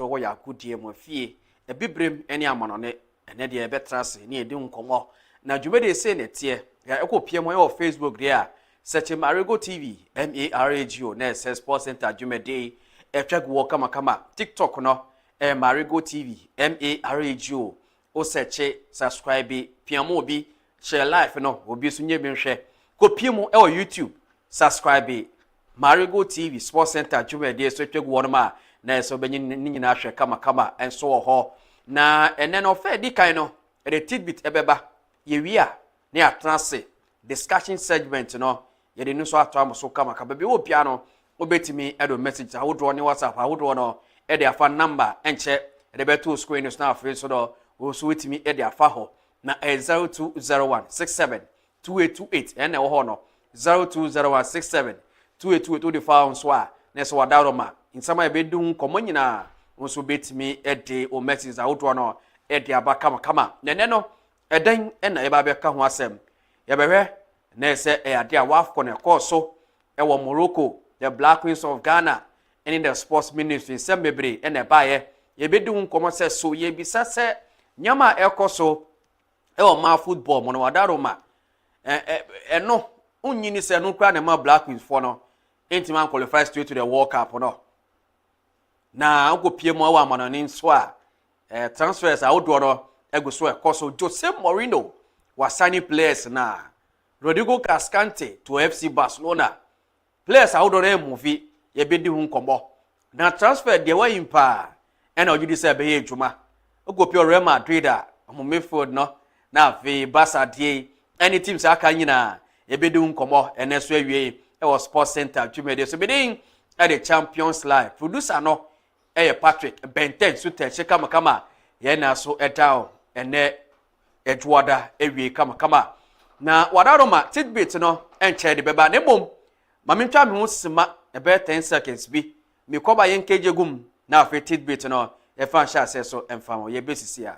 so wo ya akudie mo fie e bibrem ene amanone ene de e betrase ne edi nkomo na dwumede se ne tie ya ekopie mo e Facebook dia search Marego TV MARAGO na Sports Center dwumede e twag wo kama TikTok no Marego TV MARAGO o search subscribe piamo bi share live no obi so nye bi nhwe kopie mo e YouTube subscribe Marego TV Sports Center dwumede so twag wo no ma na so benyi nyina hwe kama enso wo ho na ene no fa di kan no e tidbit ebeba ye wi a na atranse discussion segment no ye de no so ato am so kama bebe wo bia no obetimi edo message awodo ne WhatsApp awodo no e de afa number enche e de beto screen no na afa so do wo so wetimi e de afa ho na 0201672828 ene wo ho no 0201672828 de fa on so a na so wadaro ma insama e bedun komo nyina wonso betimi e de o message awodo no e de aba kama nene no eden na eba be ka ho asem ye behwe na ese e ade a wafko na koso e wo Morocco the Black Queens of Ghana and in the sports ministry sembebre e na baye ye bedun komo se so ye bisa se nyama ekoso e wo ma football mo no wadaro ma no unyini se no kra na ma Black Queens for no entiman qualify straight to the World Cup no na ukopie mo wa manani nso a transfers awodo no eguso ekoso Jose Mourinho was signing players na Rodrigo Cascante to FC Barcelona players awodo na movie ye bedi hu nkombo na transfer de wa impa ena ogidi se be ye djuma ukopie Real Madrid a mo midfield no na ve Barca de any teams aka nyina ye bedi hu nkombo eneso awie e was Sports Center djumede so bedin at the Champions Live producer no Patrick Benten so teche kama ye na so down ene edwada ewie kama na wadaroma tidbit no enche de beba ne bom mamentwa me ho sima ebe 10 seconds bi me koba yen kejegum na afi tidbit no e fan sha se so emfa ye besisi a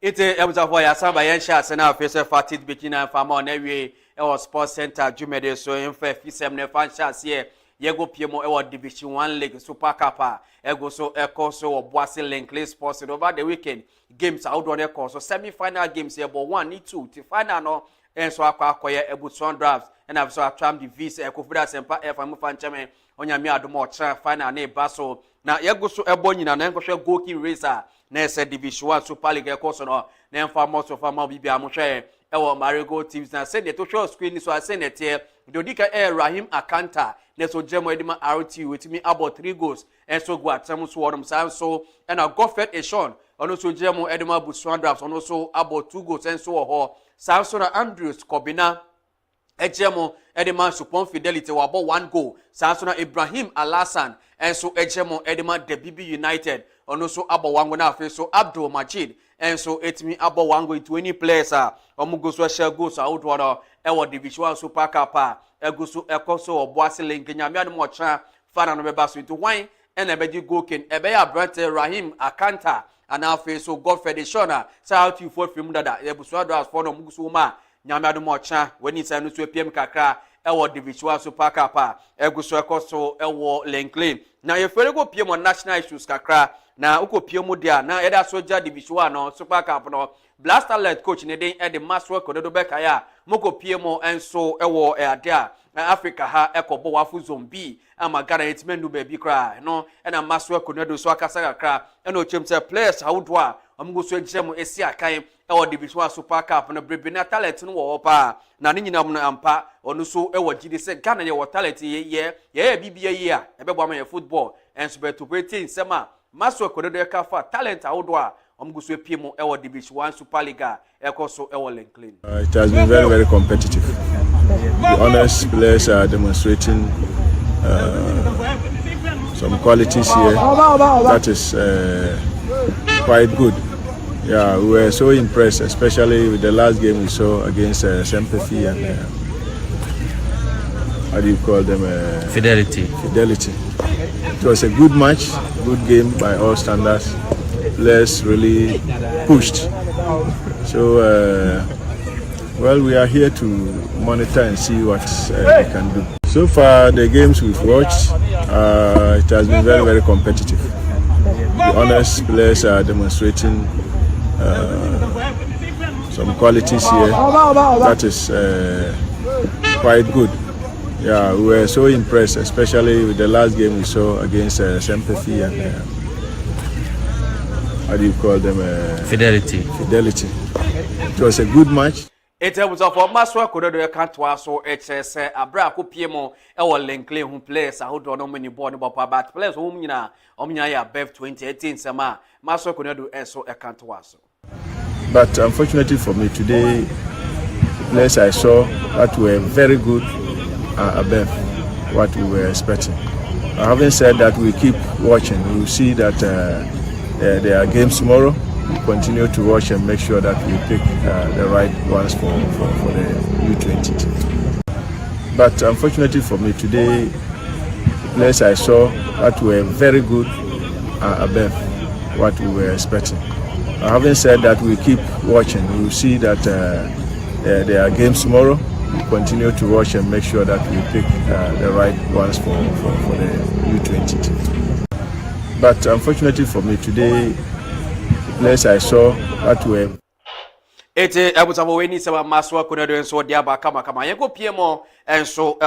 ite ebuzafo ya samba yen sha se na face fatit bikina fama na wie e was Sports Center dwumede so emfa fisem na fan sha se yego piemo e was Division 1 League Super Cup ego so ekoso oboase Linkley Sports over the weekend games outdoor ekoso semi final games ebo 1 ni 2 ti final no enso akwakoye ebuson drafts and have so atram the visa ekofida sempa FM fancheme onyame adomo tra final na baso na yego so ebo nyina na enkohwe goalkeeper racer na ese Division 1 Super League ekoso no na emfa most of am bibia amohwe ewo Marego teams na se ne to show screen so ase ne tie dodika Rahim Akanta na so jemo edima RT wetimi about 3 goals and so go atam so wodom san so and a Godfred Eshon ono so jemo edima Busuan drafts ono so about 2 goals and so ho Samson Andrews Kobina ejemo edima Supon Fidelity wa about 1 goal Samson Ibrahim Alasan and so ejemo edima Debibi United ono so about 1 goal na afi so Abdul Majid and so etimi about 1 goal 20 players omugo so share goals out wada ewo Division 1 Super Cup eguso ekoso oboase Linkley me admo cha fana no beba so into wine and ebeji goalkeeper ebe ya brother Rahim Akanta and afi so Godfred Shona shout you for film dada ebuso adwas for no muguso ma nyame admo cha wani say no so pm kakra ewo Division 1 Super Cup eguso ekoso ewo Linkley na ye fere go pm on national issues kakra na ukopiem dia na eda soja Division 1 no Super Cup no Blaster led coach ne den e de Masro Kododo beka ya mokopiem enso ewo ade a Africa ha ekobo wafu zombi ama Ghana etmendu be bi kra no e na Masro Kododo so akasa kakra e no chemse players hawdo a omgo so ejemu esi akan ewo Division 1 Super Cup no brebina talent no wo pa na ne nyina no ampa onu so ewo gidi se Ghana ye wo talent ye bibia ye a ebebo ama ye football enso beto betin sema Masro Kododo kafa talent hawdo a omguso piemo ewo Division 1 Super League ekoso ewo Linkley. It has been very, very competitive. The honest players are demonstrating some qualities here that is quite good. Yeah, we were so impressed, especially with the last game we saw against Sempefi, and how do you call them? Fidelity. It was a good match, good game by all standards. Players really pushed. So, well, we are here to monitor and see what we can do. So far, the games we've watched, it has been very, very competitive. To be honest, players are demonstrating some qualities here. That is quite good. Yeah, we were so impressed, especially with the last game we saw against Sympathy and how do you call them? Fidelity. It was a good match. In terms of Maswa Kodo, you can't so HSA, a braco PMO, our Linkley who plays, I hold on many born about but players whom you know, Omnia Bev 2018 Sama, Maswa Kodo, so a can't was. But unfortunately for me today, the players I saw that were very good above what we were expecting. Having said that, we keep watching. We will see that there are games tomorrow. We continue to watch and make sure that we pick the right ones for the U20 team. But unfortunately for me today, the players I saw that were very good above what we were expecting. Having said that, we keep watching. We will see that there are games tomorrow. We continue to watch and make sure that we pick the right ones for the U20 team. But unfortunately for me today, the players I saw that were. Weni sama Maswa Kodo so diaba kama yego PMO and so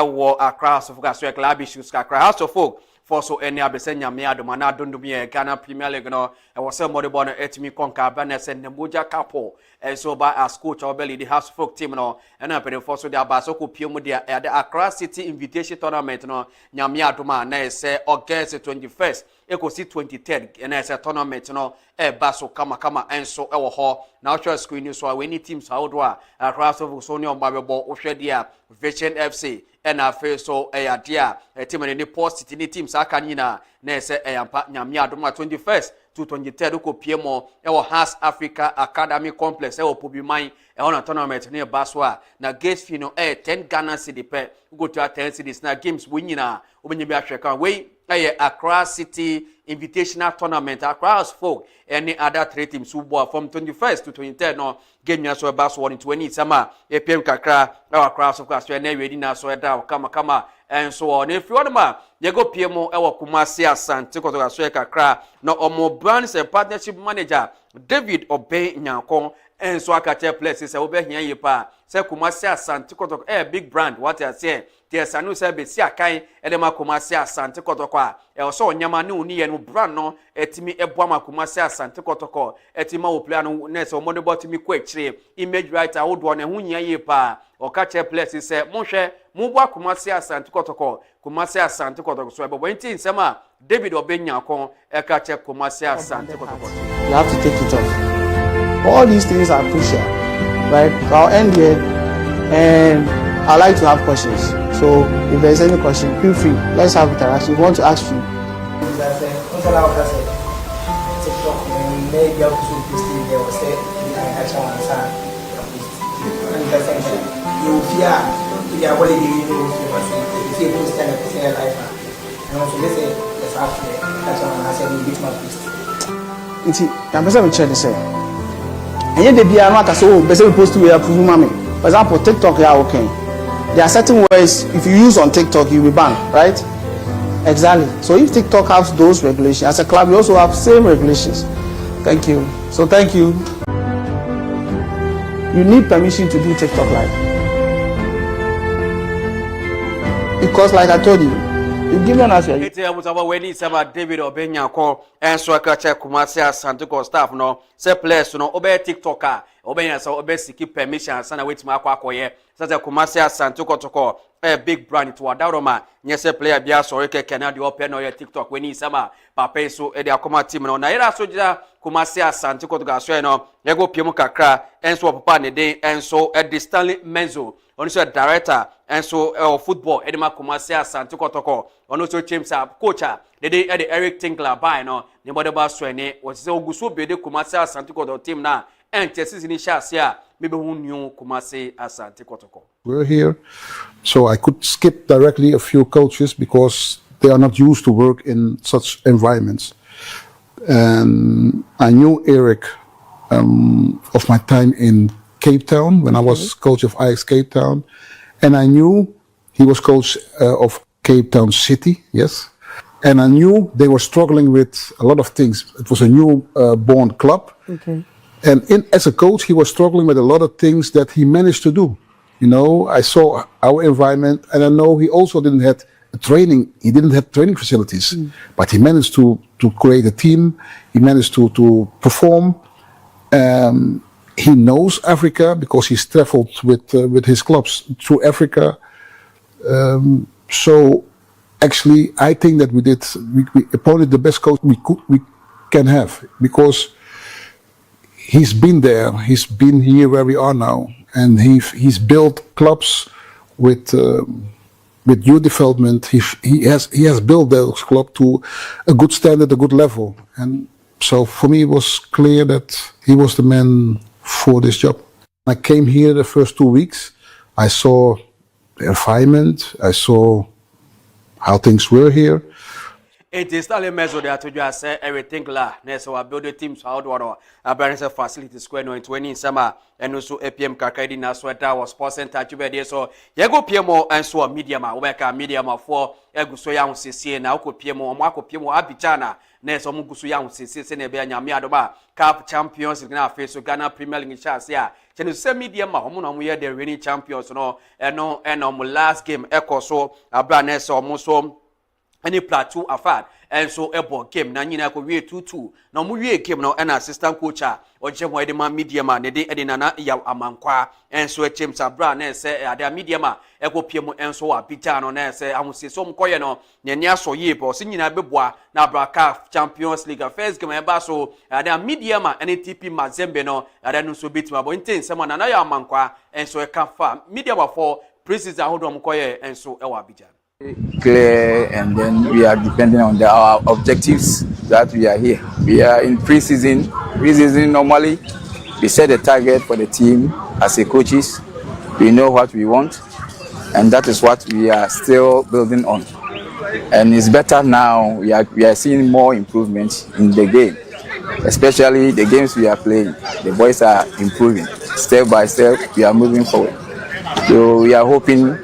Accra so fuka so club issues Accra House of Folk for so any abesenya me adomana dondumi Ghana Premier League no e was somebody born etimi konka Banes and Nemboja Capo and so by as coach Obeli the House of Folk team no and up for so dia baso ko PMO dia at the Accra City Invitation Tournament no nyame adoma na say August 21st Ekosi 23rd and as a tournament no baso kama and so ewo ho na actual screen so we need teams how do Accra so so no mabebo ohwedia Vision FC and afa so dia team ni post city teams aka nyina na say eyampa nyame adoma 21st to 23rd ko PMO ewo Has Africa Academy Complex ewo Pobiman on a tournament near Baswa na gate fee no 10 Ghana cedi pe go to 10 cedis na games winyina obenye bi ahweka we Accra City Invitational Tournament across folk any other three teams who bought from 21st to 23rd no game ya so Baswa in 20 sama epem kakra Accra so class na ready na so da kama and so on if you want ma you go PMO ewo Kumasi Asante ko to so kakra no omo brands and partnership manager David Obey Nyankon and so akache places obe hia yepa say Kumasi Asante ko to big brand what I say there's anu say be si akan edema Kumasi Asante ko to kwa e so nyama ne uni ye no brand no etimi eboa ma Kumasi Asante ko to ko etima o plan no na so mo ne botimi ko akire image writer wo do na hu hia yepa okache places say mo hwe mo bua Kumasi Asante ko to ko Kumasi Asante ko to so ebo nti nsema David Obenyakon ekache Kumasi Asante ko to ko you have to take it off. All these things are crucial, right? So I'll end here, and I'd like to have questions. So if there's any question, feel free. Let's have interaction. If you want to ask you. I'm going to share this. And yet, they are not as so supposed to approve mommy. For example, TikTok, yeah, okay. There are certain ways, if you use on TikTok, you'll be banned, right? Exactly. So if TikTok has those regulations, as a club, we also have same regulations. Thank you. So thank you. You need permission to do TikTok live. Because like I told you, you give an answer. It's about when it's about David Obenyakon and so I can check Kumasi Asante ko staff no say players no obe TikToker obenya so obe siki permission sana wait ma akoye say Kumasi Asante ko to big brand to Wadaroma nyese player bia so reke Canada open no ye TikTok when it's about papa so e de akoma team no na ira so jira Kumasi Asante ko to ga so no ye go piemu kakra enso papa ne den enso Stanley Menzo onso director enso football edema Kumasi Asante ko to ono so James coach the Eric Tinkler by no the body ba so ene was say oguso be de Kumasi Asante ko team na ente season shasia maybe who knew Kumasi Asante Kotoko. We're here, so I could skip directly a few coaches because they are not used to work in such environments. And I knew Eric of my time in Cape Town when I was coach of Ajax Cape Town, and I knew he was coach of Cape Town City, yes. And I knew they were struggling with a lot of things. It was a new born club. Okay. And as a coach, he was struggling with a lot of things that he managed to do. You know, I saw our environment, and I know he also didn't have training. He didn't have training facilities, but he managed to create a team. He managed to perform. He knows Africa because he's traveled with his clubs through Africa. So actually, I think that we appointed the best coach we can have, because he's been there. He's been here where we are now, and he's built clubs with youth development. He has built those clubs to a good standard, a good level, and so for me it was clear that he was the man for this job. I came here the first 2 weeks. I saw the environment. I saw how things were here. It is still a measure that to just say everything la. So I build the teams how do I balance a facility square no in 20 summer and also APM Kakadi na sweater was sports center Jubede. So you go PMO and so medium work medium for Eguso Yang CC na uko PMO Marco PMO Abijana. Neso Mugusu Yang CC Nebe Nyami Adoma Cup champions in our face so Ghana Premier League chance here. Can say medium homo we are the reigning champions no and last game echo so Abra almost any plateau afad and so ebo game na nyina ko wie 2-2 na mo wie game no and assistant coach o je mo ede ma medium na de ede nana ya amankwa and so James Abra na say ade medium e ko pie mo and so Abidjan no na say ahose so mkoye no nyani aso ye bo so nyina beboa na Braka Champions League first game e ba so ade medium and TP Mazembe no ade no so bitima bo ntin se mo nana ya amankwa and so e ka fa medium for preseason ahodo mkoye and so e wa Abidjan clear, and then we are depending on our objectives that we are here. We are in pre-season. Pre-season normally we set a target for the team as a coaches. We know what we want, and that is what we are still building on. And it's better now. We are seeing more improvement in the game, especially the games we are playing. The boys are improving step by step. We are moving forward. So we are hoping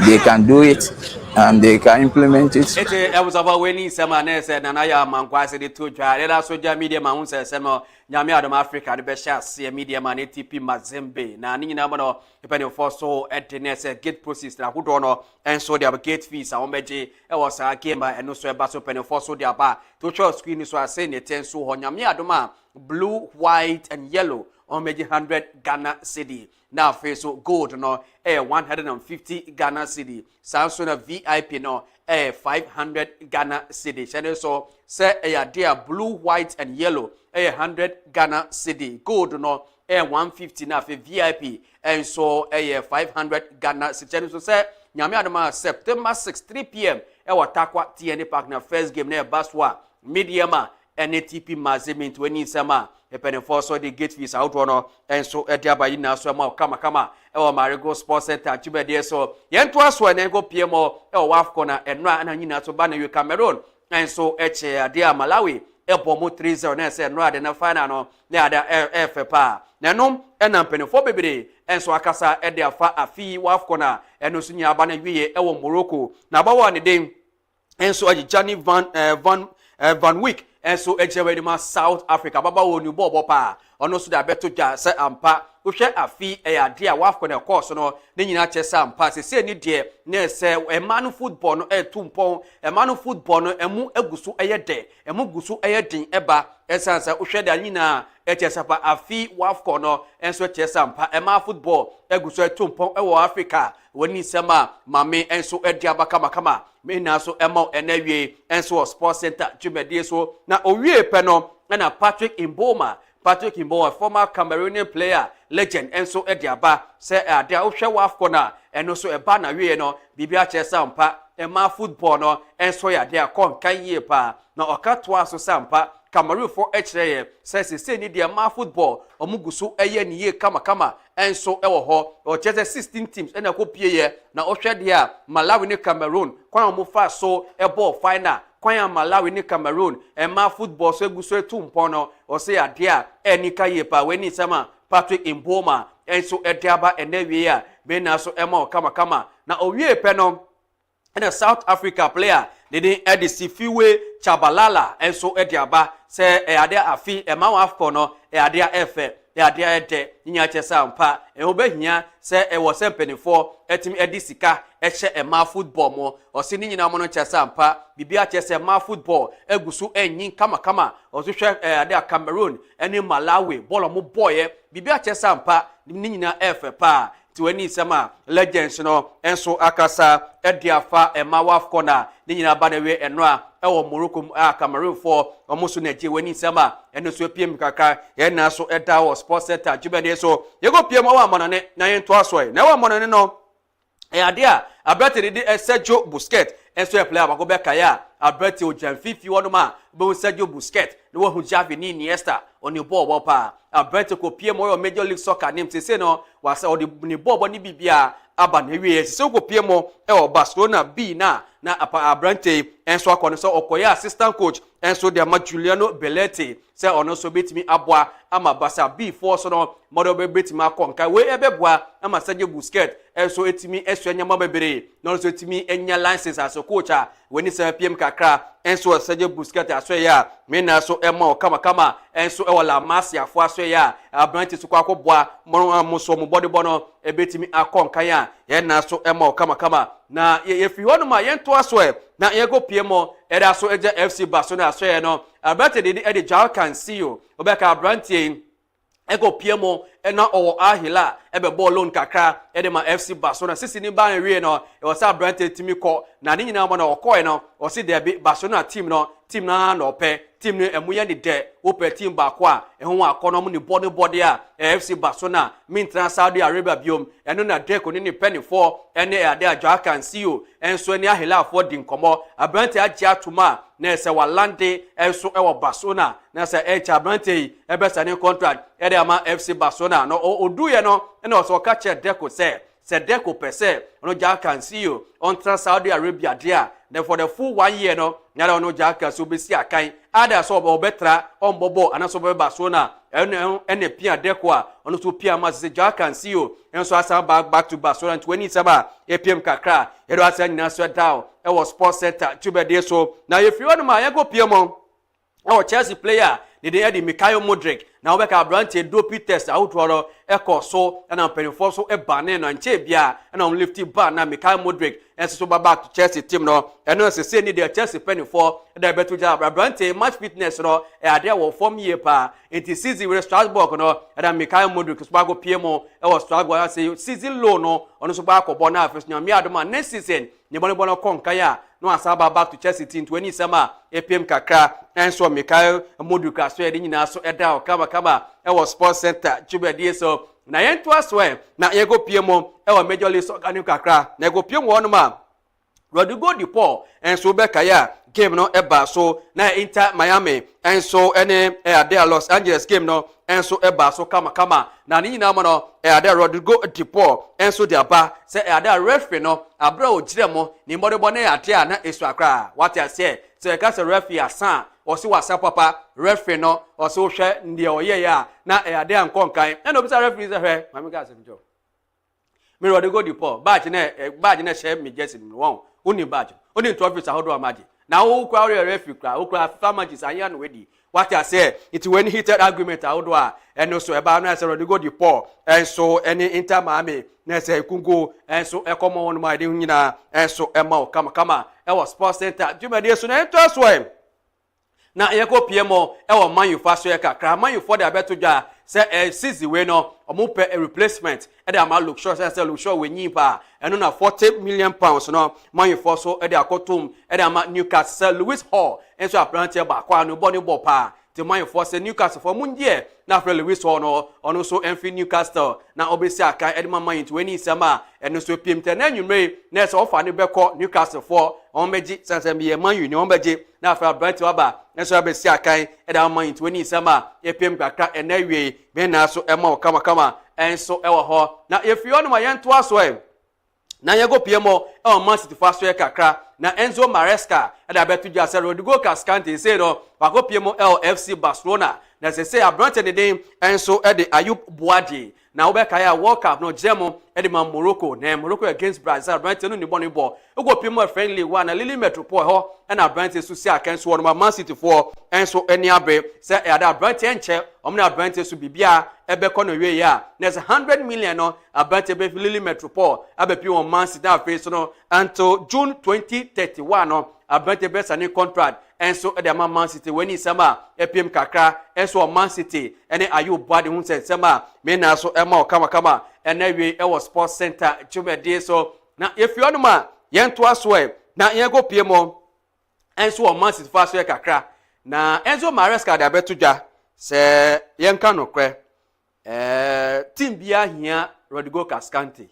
they can do it. And they can implement it. It was about winning some and said, and I am Manquasi the two try. Let us soldier media man says, Samo, Yamiadam Africa, the best shot, see a media man, ATP Mazembe. Now, Nina, depending for so at the next gate process, I would honor, and so their gate fees. I it was a game by and also a bass open for so their bar. To show screen is what I say, the 10 so on Yamiadoma, blue, white, and yellow. On maybe 100 Ghana cedi. Now face so gold no 150 Ghana cedi. Samsung VIP no 500 Ghana cedi. Channel so say dear blue, white and yellow 100 Ghana cedi. Gold no 150 na for VIP and so 500 Ghana cedi. Channel so say nyame adoma September 6 3 p.m. Takwa TNA Park na first game na Baswa Mediama NATP Mazembe 20 summer. Depending for so the gate fees out one and so by now so kama Marego Sports Center Jubede so yen to us when go PMO waf corner and na to ban you Cameroon and so dear Malawi Bomo 3-0 na say no de na final no na ada FFA na no and penny for baby and so akasa e dia fa afi waf corner and no sunya aba na wiye Morocco na ba one day and so Johnny Van Wyk and so Ejewedima South Africa baba wonu bobo pa ono so da beto ja se ampa wo hwe afi de a wafko na course no ne nyina che se ampa se ni de na se emanu football no tumpon emanu football no emu egusu de emu gusu din eba esansa wo hwe da nyina che se pa afi wafko no enso che se ampa ema football egusu tumpon wo Africa woni sema mame enso de abaka makama me na so emo enawie enso sports center Jumedie so na owie pe no na Patrick Mboma, former Cameroonian player, legend, and so Ediaba, say they are Waf corner, and also a banner, no, Bibia Chesampa, and ma football, no, and so ya, they are con can ye pa, no, a catwa so sampa, Cameroon for HA, says the same idea ma football, or Mugusu, a ye kama, enso ewo ho o chese 16 teams ena ko pie na ohwe de a Malawi ne Cameroon kwan mo fa so e ball final kwan Malawi ne Cameroon ma football so eguso etu mpon no o se ade a enika ye pa weni sama Patrick Mboma enso ediaba enewie a be na so ema kama na owie pe no na South Africa player de Edisi Fiwe Chabalala enso ediaba se ade afi ma wa afko no ade efe ade ede nya chesa mpa obehia se wo sempenifo etim edisika eche ma football mo osi ni nyina mo no chesa mpa bibia chese ma football egusu enyin kama osuhwe ade Cameroon eni Malawi bolo mo boye bibia chesa mpa ni nyina efe pa tiweni sama legends no enso akasa ediafa emawaf corner ni nyina ba na we eno a ewo Morocco Cameroon for omuso na je weni sama eno so piem kaka ye na so eda wo sports center jubede so ye go piem wa monone na ye nto aso na wa monone no ade a abete de Sergio Busquets enso e player ba go be kaya abete o janfifi wono ma be Sergio Busquets no wo hu Javi ni Iniesta oni ball pa abete ko piem o Major League Soccer nim se no wa se o de ni ball ni bibia aba na wie se ko piem e o Barcelona B na abrante enso akone so okoya assistant coach enso de ama Juliano Belletti se ono so betimi aboa ama Barca B4 so no modo be betimi akonka we ebeboa ama Sergio Busquets enso etimi esu anyama bebere no so etimi enya license as coach a weni se PM kakra enso Sergio Busquets aso ya me na so ema kama enso e wala Masia fo aso ya abrante so kwa koboa mo so mo body bono ebetimi akonka ya ye na so ema kama na ye fi hono ma ye to aso e na ye go piemo e da so eje FC Barcelona aso ye no abate de Joao Cancelo obeka abrante ego piemo na owo ahila ebe ball loan kakra ede ma FC Barcelona sisi ni ban wie no e wasa abrante timi ko na ni nyina mo na okoi no o si de Barcelona team na no pe team ni emuye ni de ope team ba kwa ehun akono mu ni body a FC Barcelona min trans Saudi Arabia biom eno na de ko ni penny for ene ade Joao Cancelo enso ni ahila for din komo abrante agye atuma na se walande enso e wo Barcelona na se abrante ebe sane contract ede ama FC Barcelona no odu ye no na so ka che Deco se Deco pese no Joao Cancelo on trans Saudi Arabia dia then for the full 1 year no nyara no Joao Cancelo be si akan ada so be betra on bobo ana so be Barcelona ene pia Deco a ono so pia ma se Joao Cancelo enso asa back to Barcelona 27 EPM kakra edo asa nyina so down e was sports center tubede so na if you want ma ye go pia Chelsea player de Eddie Mikael Modric na obeka abrante dopi test outwaro eko so na penifo so e bane no nche bia na on lifty bar na Mikael Modric enso so back to Chelsea team no eno se ni de Chelsea penifo da beto ja abrante match fitness no e ade wo form year pa enti season we Strasbourg no da Mikael Modric so bago piemo e wo Strasbourg say season low no ono so bago bo na afes nyame adoma next season ni bono konka ya no asaba back to Chelsea team 20 sema EPM kakra enso Mikael Modric aso e nyina so eda kama e was sports center jubedie so na yento aso e na yego piemo e wa Major League Soccer kakra na yego piemo wono ma Rodrigo de Paul enso beka ya game no eba so na Inter Miami enso ene ade Los Angeles game no enso eba so kama na ni nyina mo no ade Rodrigo de Paul enso de aba se ade referee no abra o giremo ni mbodebo na ade a na esu akra what I say se ka se referee asan o si wasa papa referee no o so hwe ndie oye ya na ade ankonkan na obisa referee se hwe mami ka se mjo me Rodrigo de Paul badge na share me jersey me won oni badge oni trophies ahodo amaje na wo kwa referee kra wo kwa famages anya no wedi what I say it when heated argument ahodo a eno so eba no say Rodrigo de Paul enso eni Inter Miami na say kungo enso ekomo won ma de nyina enso ema kama e was sports center jumade so na ento so na yeko piemo e wo Man U faso ye kakra Man U for the abeto dwa se season we no omo pe a replacement e dey ama look sure say look sure we nyin pa eno na 40 million pounds no Man U for so e dey akotum e dey ama Newcastle Lewis Hall enso apprentice ba kwa no boni bo pa the Man U for say Newcastle for mundie na for Lewis Hall no ono so enfi Newcastle na obesi aka e dey Man U 20 sema eno so pimte na nwumre na se ofa ne beko Newcastle for on beji sanse me Man U ni on beji na for Brent waba enso abesi aka e dey Man U 20 sema epim kakra enawie be na so ema kama enso ewo ho na efio no ma yento aso na yego piemo Man City faso kakra na Enzo Maresca da betu jase Rodrigo Cascante say no wako piemo FC Barcelona na say abrante de den enso e de Ayub Boadi na obeka ya World Cup no jemo e de Morocco na Morocco against Brazil abrante no ni boni ball ego piemo friendly one na Lily Metropole ho e na abrante so si akanso no Man City for enso eni abe say e da abrante enche omna abrante so bibia ebe kono we ya na 100 million no abrante be Lily Metropole abepi on Man City na face no until June 2031 no abrante be sani contract enso e de Man City when sama epiem kakra enso Man City ene Ayub Boadi hu se sama me na so ema kama ene we e was Sports Center Jumede so na if you anuma yento aso na yego piemo enso Man City fa so kakra na Enzo Maresca da betudwa se yenka nokre team bia hia Rodrigo Cascante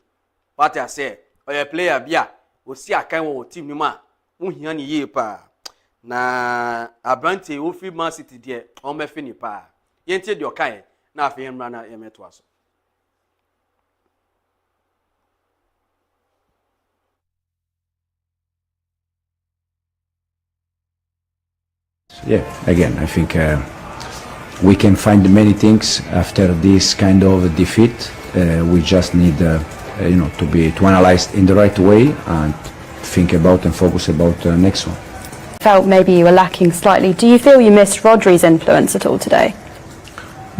what I say oye player bia osi akan wo team ni ma wo hia ni ye pa na abrante wo fi Man City de o me fi ni pa yente de okan na afi hemra na yemeto aso. Yeah, again, I think we can find many things after this kind of defeat. We just need, to analyze in the right way and think about and focus about the next one. Felt maybe you were lacking slightly. Do you feel you missed Rodri's influence at all today?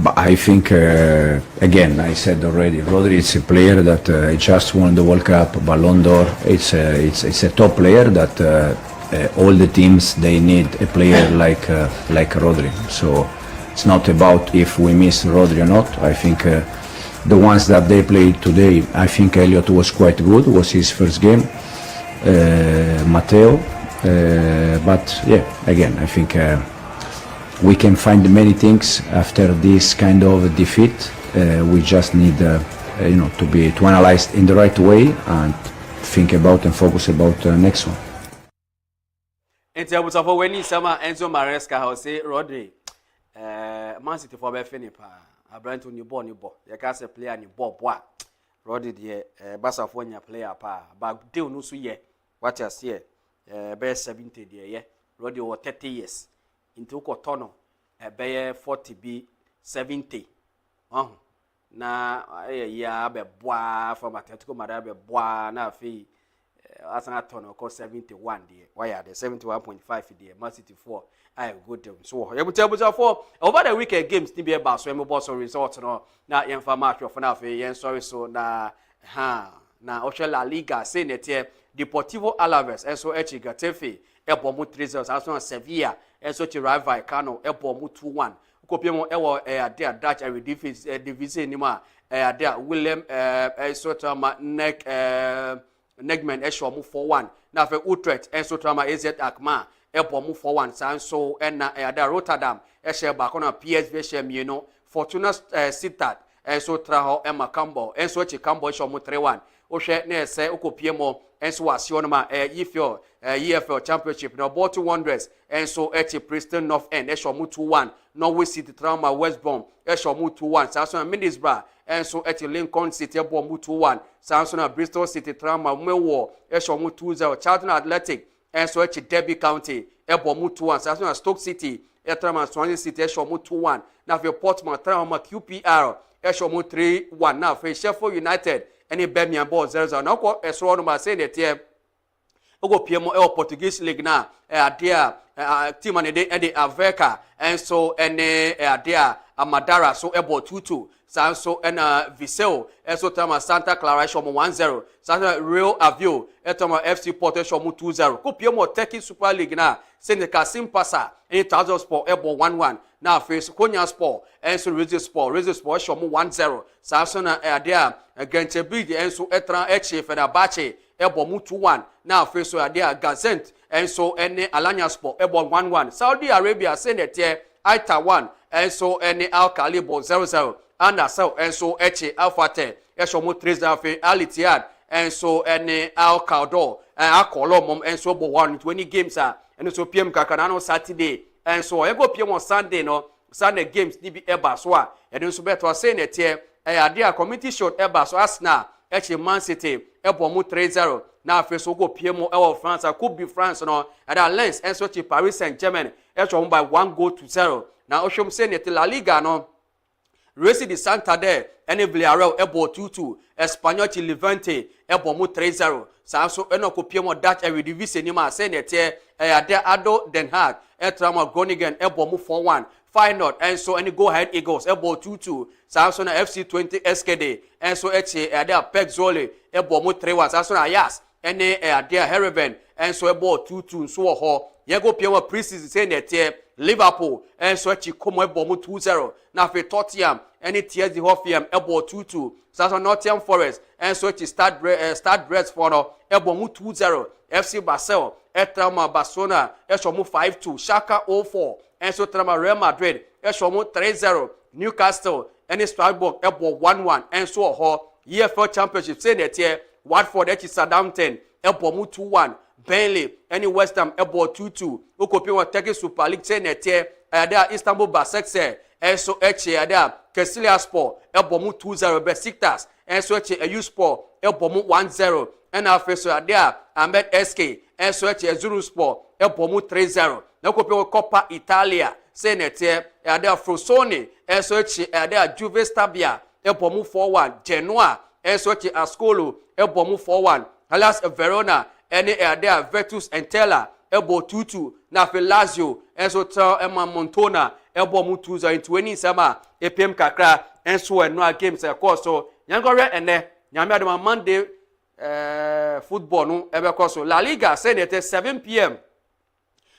But I think, again, I said already, Rodri is a player that just won the World Cup, Ballon d'Or. It's a top player that all the teams, they need a player like Rodri. So it's not about if we miss Rodri or not. I think the ones that they played today, I think Elliot was quite good. It was his first game. Matteo. But yeah, again, I think we can find many things after this kind of defeat. We just need, to analyze in the right way and think about and focus about the next one. Enti abusafo weni sama Enzo Maresca ho say Rodri Man City for be fini pa abrante ni ball ye ka say player ni ball boa Rodri de basafo nya player pa ba deal no so ye what you see be 70 de ye Rodri was 30 years into ko tono be 40 be 70 na ya be boa for Atletico Madrid be boa na fi asana tono ko 71 there why are the 71.5 there Man City 4 I go them so you tell for over the weekend games ni be about so me boss result no na yen fa match of na fe yen sorry so na na Ocho La Liga say net Deportivo Alaves enso echi Getafe ebo mu 3-0 aso Sevilla enso chi Rayo Vallecano ebo mu 2-1 kopiemo ewo ade Dutch division ni ma ade Willem enso tama Negman esho mu 4-1 na fe Utrecht enso trama AZ Alkmaar ebo mu 4-1 sanso na ada Rotterdam eshe ba kona PSV eshe mieno Fortuna Sittard enso traho Cambo enso echi Cambo esho mu 3-1 ohwe na ese okopiemo enso asio no ma EFL Championship na Bolton Wanderers enso echi Preston North End esho mu 2-1 Norwich City trauma West Brom esho mu 2-1 sanso na Middlesbrough enso echi Lincoln City ebo mu 2-1 sanso na Bristol City trauma Mewo esho mu 2-0 Charlton Athletic enso echi Derby County ebo mu 2-1 sanso na Stoke City trauma Swansea City esho mu 2-1 na fe Portsmouth trauma QPR esho mu 3-1 na fe Sheffield United any Birmingham ball 0-0 na ko esro no ma say netie ogo piemo Portuguese league na adia team and the Aveca enso ene adia Amadara so ebo 2-2 sanso ena Viseu enso tama Santa Clara shomo 1-0 Santa Real Avio etama FC Porto shomo 2-0 ko piemo Turkey Super League na sende Kasim Pasa ene Tazos Sport ebo 1-1 na face Konya Sport enso Rizzo Sport shomo 1-0 sanso na adia Gentebrigi enso etra eche Fenerbahce ebo mu 2-1 na face so adia Gazent enso ene Alanya Sport ebo 1-1 Saudi Arabia sende tie Aita 1 enso ene Al Khali 0-0 and so enso eche Alpha 10 esho mu 3-0 fe Al Ittihad enso ene Al Qadar akolo mom enso bo 120 games enso PM kakana no Saturday enso ego PM on Sunday no Sunday games ni bi eba so enso beto say netie ade a community shield eba so Arsenal eche Man City ebo mu 3-0 na afi so go pie mu ewo France could be France no ada Lens enso chi Paris Saint-Germain echo mu by 1-0 na ohwem se ne La Liga no Racing de Santander ene Villarreal ebo 2-2 Espanyol chi Levante ebo mu 3-0 sanso eno ko pie mu Dutch Eredivisie ni ma se ne te ade Ado Den Haag etrama Groningen ebo mu 4-1 Feyenoord enso ene Go Ahead Eagles ebo 2-2 sanso na FC20 SKD enso eche ade Pek Zwolle ebo mu 3-1 sanso na Ajax ene ade Heerenveen enso ebo 2-2 nso ho yego pie mu preseason se ne te Liverpool enso eche komo ebo mu 2-0 na fe Tottenham ene TSG Hoffenheim ebo 2-2 sanso Nottingham Forest enso eche Stade Brest no ebo mu 2-0 FC Basel etrama Barcelona esho mu 5-2 Schalke 04 enso trama Real Madrid esho mu 3-0 Newcastle ene Strasbourg ebo 1-1 enso ho EFL Championship se ne tie Watford eche Southampton ebo mu 2-1 Burnley ene West Ham ebo 2-2 ukopi wa Turkish Super League se ne tie ada Istanbul Basaksehir enso eche ada Kayserispor ebo mu 2-0 Besiktas enso eche Eyüpspor ebo mu 1-0 ena afeso ada Ahmed SK enso eche Erzurumspor ebo mu 3-0 na ukopi wa Coppa Italia se ne tie ada Frosinone enso eche ada Juve Stabia ebo mu 4-1 Genoa enso eche Ascolo ebo mu 4-1 Hellas Verona ene ada Virtus Entella ebo 2-2 na fe Lazio enso tra ema Montona ebo mu 2-0 20 sama epem kakra enso eno a games e course nyangore ene nyame adoma Monday football no ebe course La Liga say at 7 p.m.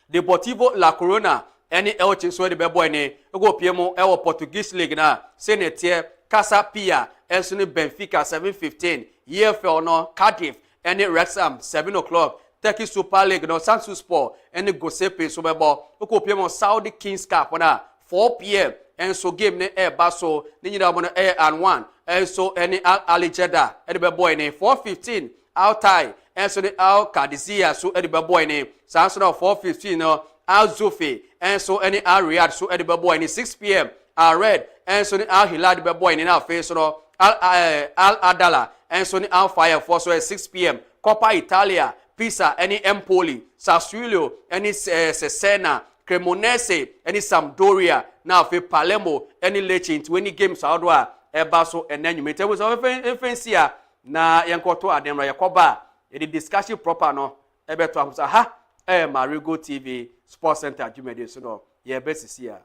Deportivo La Corona ene elche so de bebo ene go pm e Portuguese league na say netie Casa Pia enso ne Benfica 7:15 EFL no Cardiff ene Wrexham 7 o'clock Turkish Super League no Samsunspor ene Gosepe so bebo go pm Saudi Kings Cup na 4 p.m. enso game ne e baso ni nyina mo no and 1 enso ene Al Jeddah ene bebo ene 4:15 Altai enso ne Al Qadisiyah so ene bebo ene sanso na 4:15 no Al Zofi enso ene Al Riyadh so ene bebo ene 6 p.m. Al Red enso ne Al Hilal bebo ene na face no Al Adala enso ne Al Fire for so 6 p.m. Coppa Italia Pisa ene Empoli Sassuolo ene Cesena Cremonese ene Sampdoria na fe Palermo ene Lecce into any games outdoor eba so enanyumete we so efensia na yenkoto ademra yakoba e discussion proper no ebe to amusa ha Marego TV Sports Center Jumede so no ye besisi ya.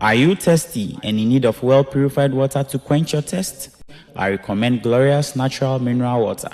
Are you thirsty and in need of well-purified water to quench your thirst? I recommend Glorious Natural Mineral Water.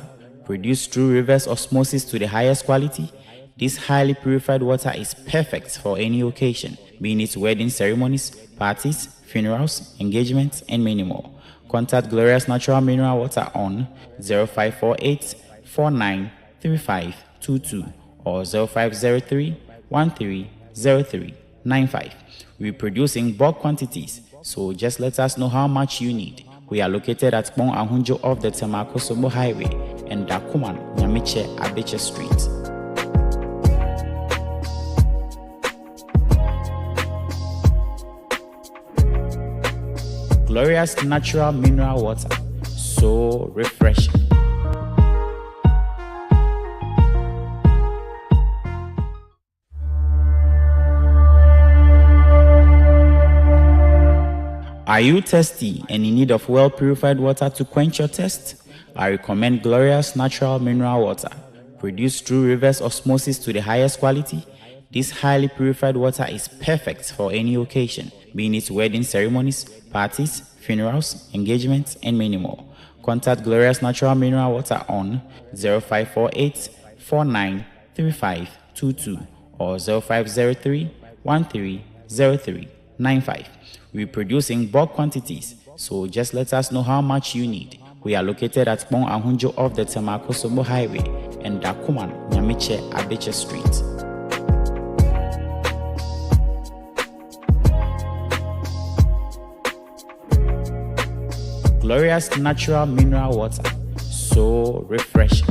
Produced through reverse osmosis to the highest quality, this highly purified water is perfect for any occasion, being it wedding ceremonies, parties, funerals, engagements, and many more. Contact Glorious Natural Mineral Water on 0548 493522 or 0503 130395. We produce in bulk quantities, so just let us know how much you need. We are located at Bon Ahunjo off the Temakosobo Highway and Dakuman, Nyamiche, Abeche Street. Glorious Natural Mineral Water, so refreshing. Are you thirsty and in need of well-purified water to quench your thirst? I recommend Glorious Natural Mineral Water. produced through reverse osmosis to the highest quality. This highly purified water is perfect for any occasion, being it wedding ceremonies, parties, funerals, engagements, and many more. Contact Glorious Natural Mineral Water on 0548 493522 or 0503 130395. We produce in bulk quantities, so just let us know how much you need. We are located at Pong Ahunjo off the Temako-Sombo Highway and Dakuman, Nyamiche, Abeche Street. Glorious Natural Mineral Water, so refreshing.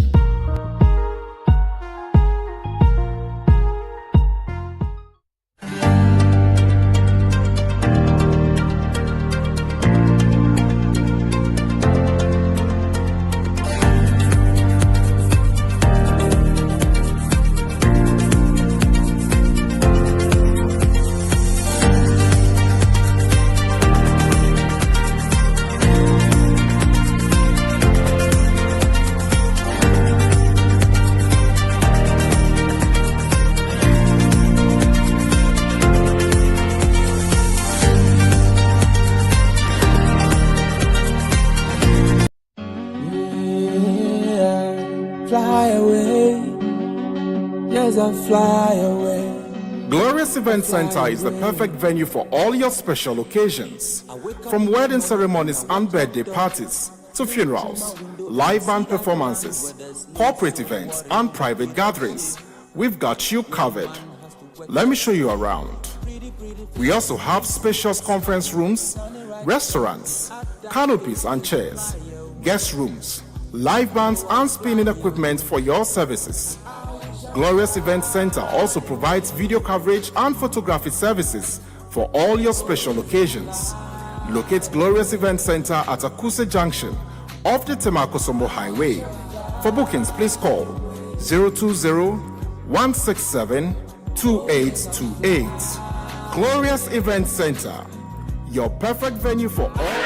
Fly away, yes, I'll fly away. Glorious Event Center is the perfect venue for all your special occasions. From wedding ceremonies and birthday parties to funerals, live band performances, corporate events, and private gatherings, we've got you covered. Let me show you around. We also have spacious conference rooms, restaurants, canopies and chairs, guest rooms, live bands and spinning equipment for your services. Glorious Event Center also provides video coverage and photography services for all your special occasions. Locate Glorious Event Center at Akuse Junction off the Temako-Sombo Highway. For bookings, please call 020-167-2828. Glorious Event Center, your perfect venue for all.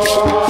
Oh,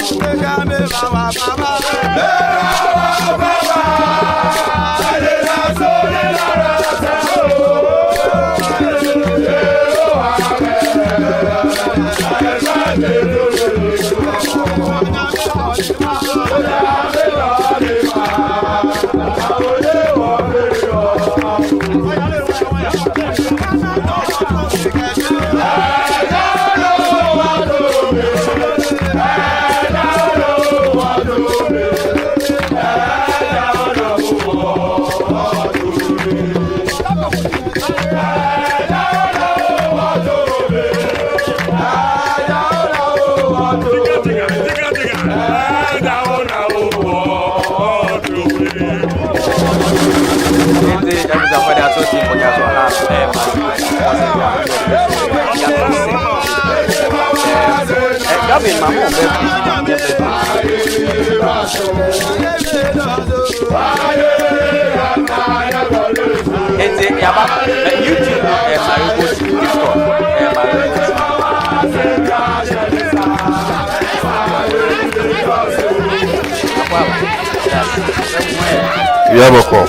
Yeah, Boko.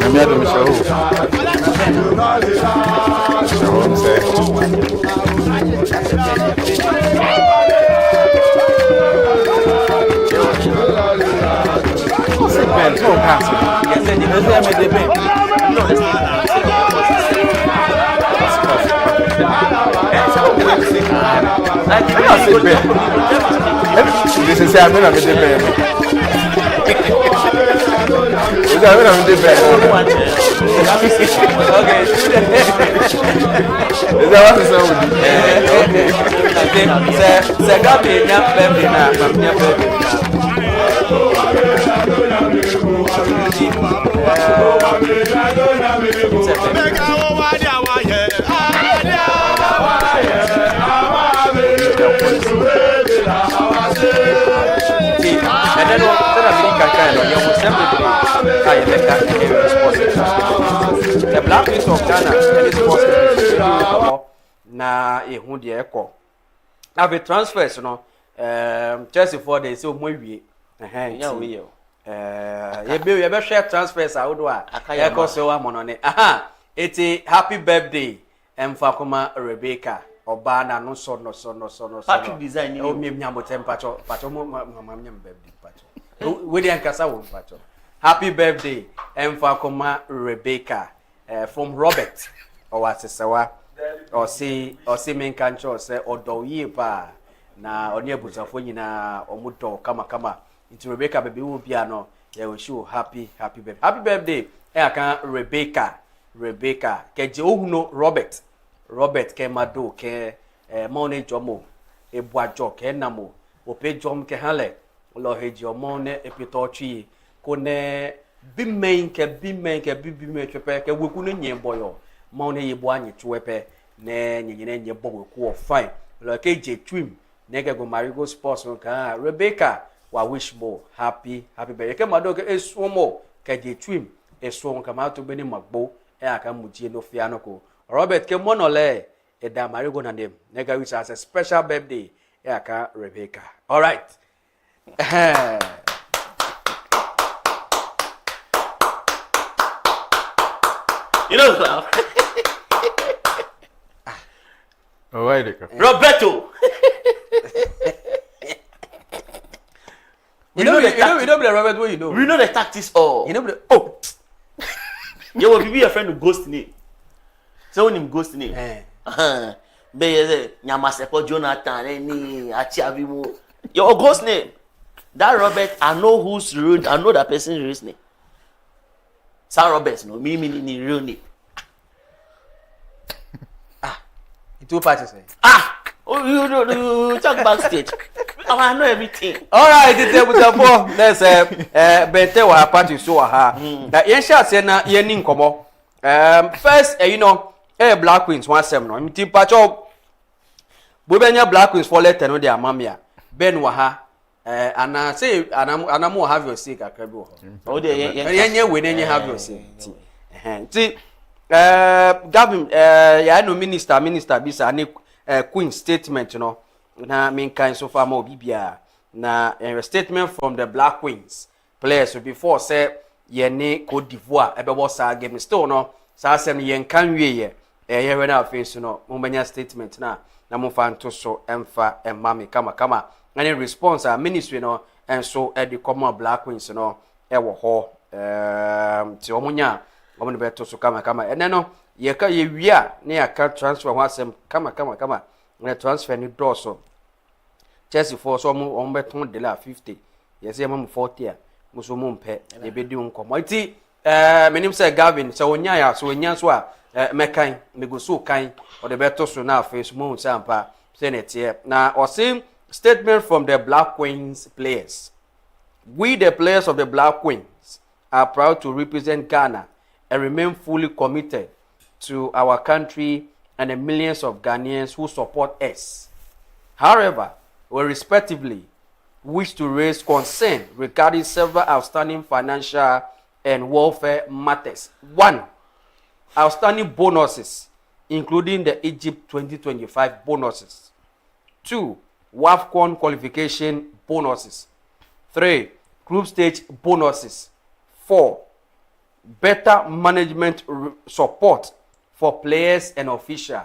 I'm here to show. This is I'm going to be okay. Is that what you the Black Prince of Ghana na ehu de ekọ have transfers no Chelsea for the so mo wie ye be share transfers awodo a ekọ so wa mono ne eti happy birthday Emfakoma Rebecca oba na no so Patrick design o mi nyamotem pacho mo mama nyam birthday pacho we dey ankasa wo pacho happy birthday Emfakoma Rebecca from Robert Owasesewa or see men kancho say odo yi pa na oni abusafo nyina omudo kama into Rebecca baby wo bia no ye wish you happy birthday aka Rebecca keje ohuno Robert ke mado ke mone jomo ebuajo ke namo ope jom ke hale lo heji omo ne epito twi ko ne bimen ke twepe ke weku ne nyemboyo mone yebo anyi twepe ne nyenyine nyebo weku o fine lo ke je twim ne ke go Marego Sports ka Rebecca wa wish mo happy birthday ke mado ke esuomo ke je twim esuomo kama to beni magbo aka mujie no fia no ko Robert ke monole eda Marego na dem nega wish as a special birthday aka Rebecca. All right. You know Cloud. Oh, wait. Roberto. You know the Robert what you know. We know the tactics all. You know the You will be a friend who ghost name. So when him ghost name. Be Nyamasepo Jonathan any Achiavimu. Your ghost name. That Robert, I know who's real. I know that person's real name. Sir Robert, no, me ni real name. Two parties. Oh, you talk backstage. Oh, I know everything. All right, it's able to go. There's better wa party so ha. That yensha say na yenin komo. First, you know, Black Queens one sem no. Mti pacho. Bobenya Black Queens for letter no dia mamia. Ben wa ha. Ana say anamu have your say kakra bi wo. Oh, dey yenye we nenye have your say. Ti Gavin ya no minister bisa ne Queen statement no na mean kind so far more bibia na a statement from the Black Queens players before say ye ne Cote d'Ivoire ebebo sa game still no sa asem ye nkan wie ye we na face no mo banya statement na mo fan to so emfa emami kama any response a ministry no enso e the common Black Queens no e wo ho ti omunya omo be to so kama ene no ye ka ye wia ne aka transfer ho asem kama na transfer ni doso Chelsea for so omo beton de la 50 ye say am 40 musumu mpe ye bedi unkomo iti menim say Gavin so onya ya so onya so a mekan megoso kan o de beto so na face mu sampa senete na o statement from the Black Queens players. We the players of the Black Queens are proud to represent Ghana and remain fully committed to our country and the millions of Ghanaians who support us. However, we respectively wish to raise concern regarding several outstanding financial and welfare matters. 1. Outstanding bonuses, including the Egypt 2025 bonuses. 2. WAFCON qualification bonuses. 3. Group stage bonuses. 4. Better management support for players and officials.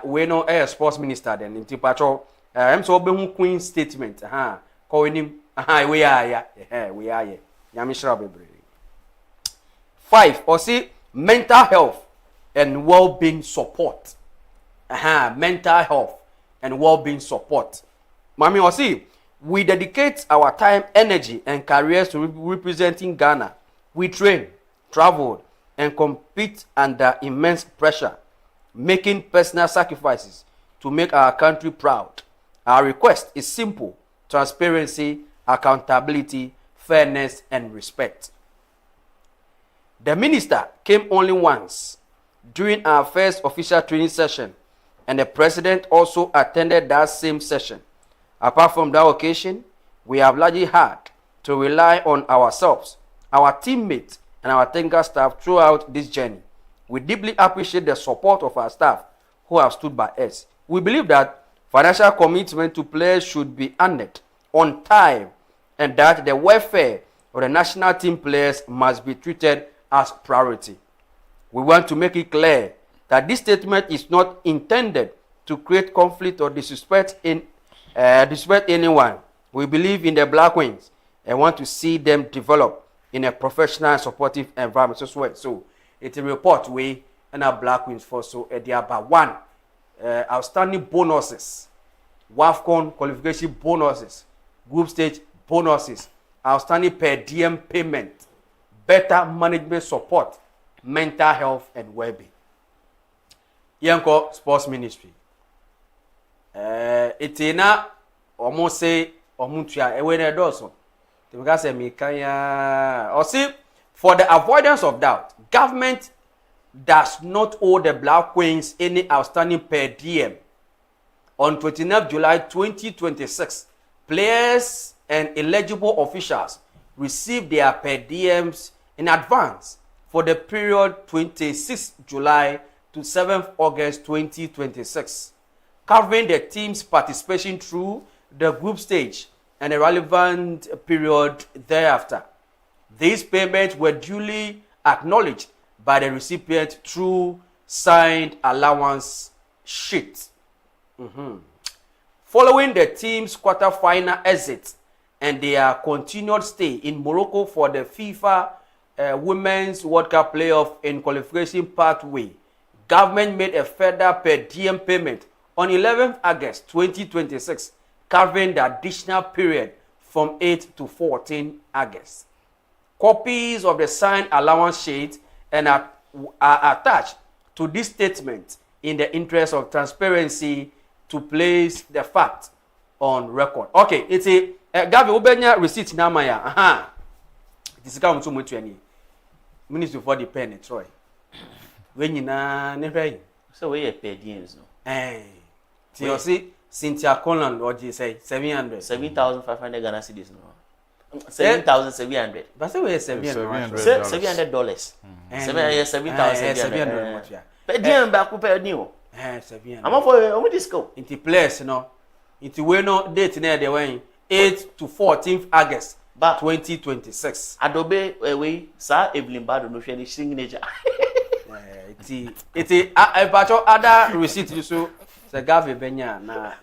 We know a sports minister then in Tipacho. I'm so be Queen statement. Calling him. We are yeah. We are yeah. Yamishra bebre. 5. Or see mental health and well-being support. Mental health and well-being support. Mami or see we dedicate our time, energy, and careers to representing Ghana. We train, travel, and compete under immense pressure, making personal sacrifices to make our country proud. Our request is simple: transparency, accountability, fairness, and respect. The minister came only once during our first official training session, and the president also attended that same session. Apart from that occasion, we have largely had to rely on ourselves, our teammates, and our technical staff throughout this journey. We deeply appreciate the support of our staff who have stood by us. We believe that financial commitment to players should be honored on time, and that the welfare of the national team players must be treated as priority. We want to make it clear that this statement is not intended to create conflict or disrespect anyone. We believe in the Black Queens and want to see them develop in a professional and supportive environment. So it's a report we and our Black Queens for so they are about 1 outstanding bonuses, WAFCON qualification bonuses, group stage bonuses, outstanding per diem payment, better management support, mental health and well-being. Yanko Sports Ministry. Itina almost say omuntua ewene doso. Timika say mi kanya or see for the avoidance of doubt, government does not owe the Black Queens any outstanding per diem. On 29th July 2026, players and eligible officials received their per diems in advance for the period 26th July to 7th August 2026, covering the team's participation through the group stage and a relevant period thereafter. These payments were duly acknowledged by the recipient through signed allowance sheet. Following the team's quarter-final exit and their continued stay in Morocco for the FIFA Women's World Cup playoff in qualification pathway, government made a further per diem payment on 11th August 2026, covering the additional period from 8 to 14 August. Copies of the signed allowance sheet and are attached to this statement in the interest of transparency to place the fact on record. Okay, it's a Gavi Ubenya receipt namaya. This is come to me. Ministry for the pen, Troy. When you never so we pay DMs no. You see, Cynthia Conlon or you say 700. 7,500 Ghana cedis no. 7,700. But say we $700. $700. 7,700. Per diem back per new. 700. I'm for disco. Into place, no. Into we no date near the way 8 to 14th August 2026. Adobe we Sir Evelyn Bado no share the signature. It's a batch of other receipts you so the Gavi Benya na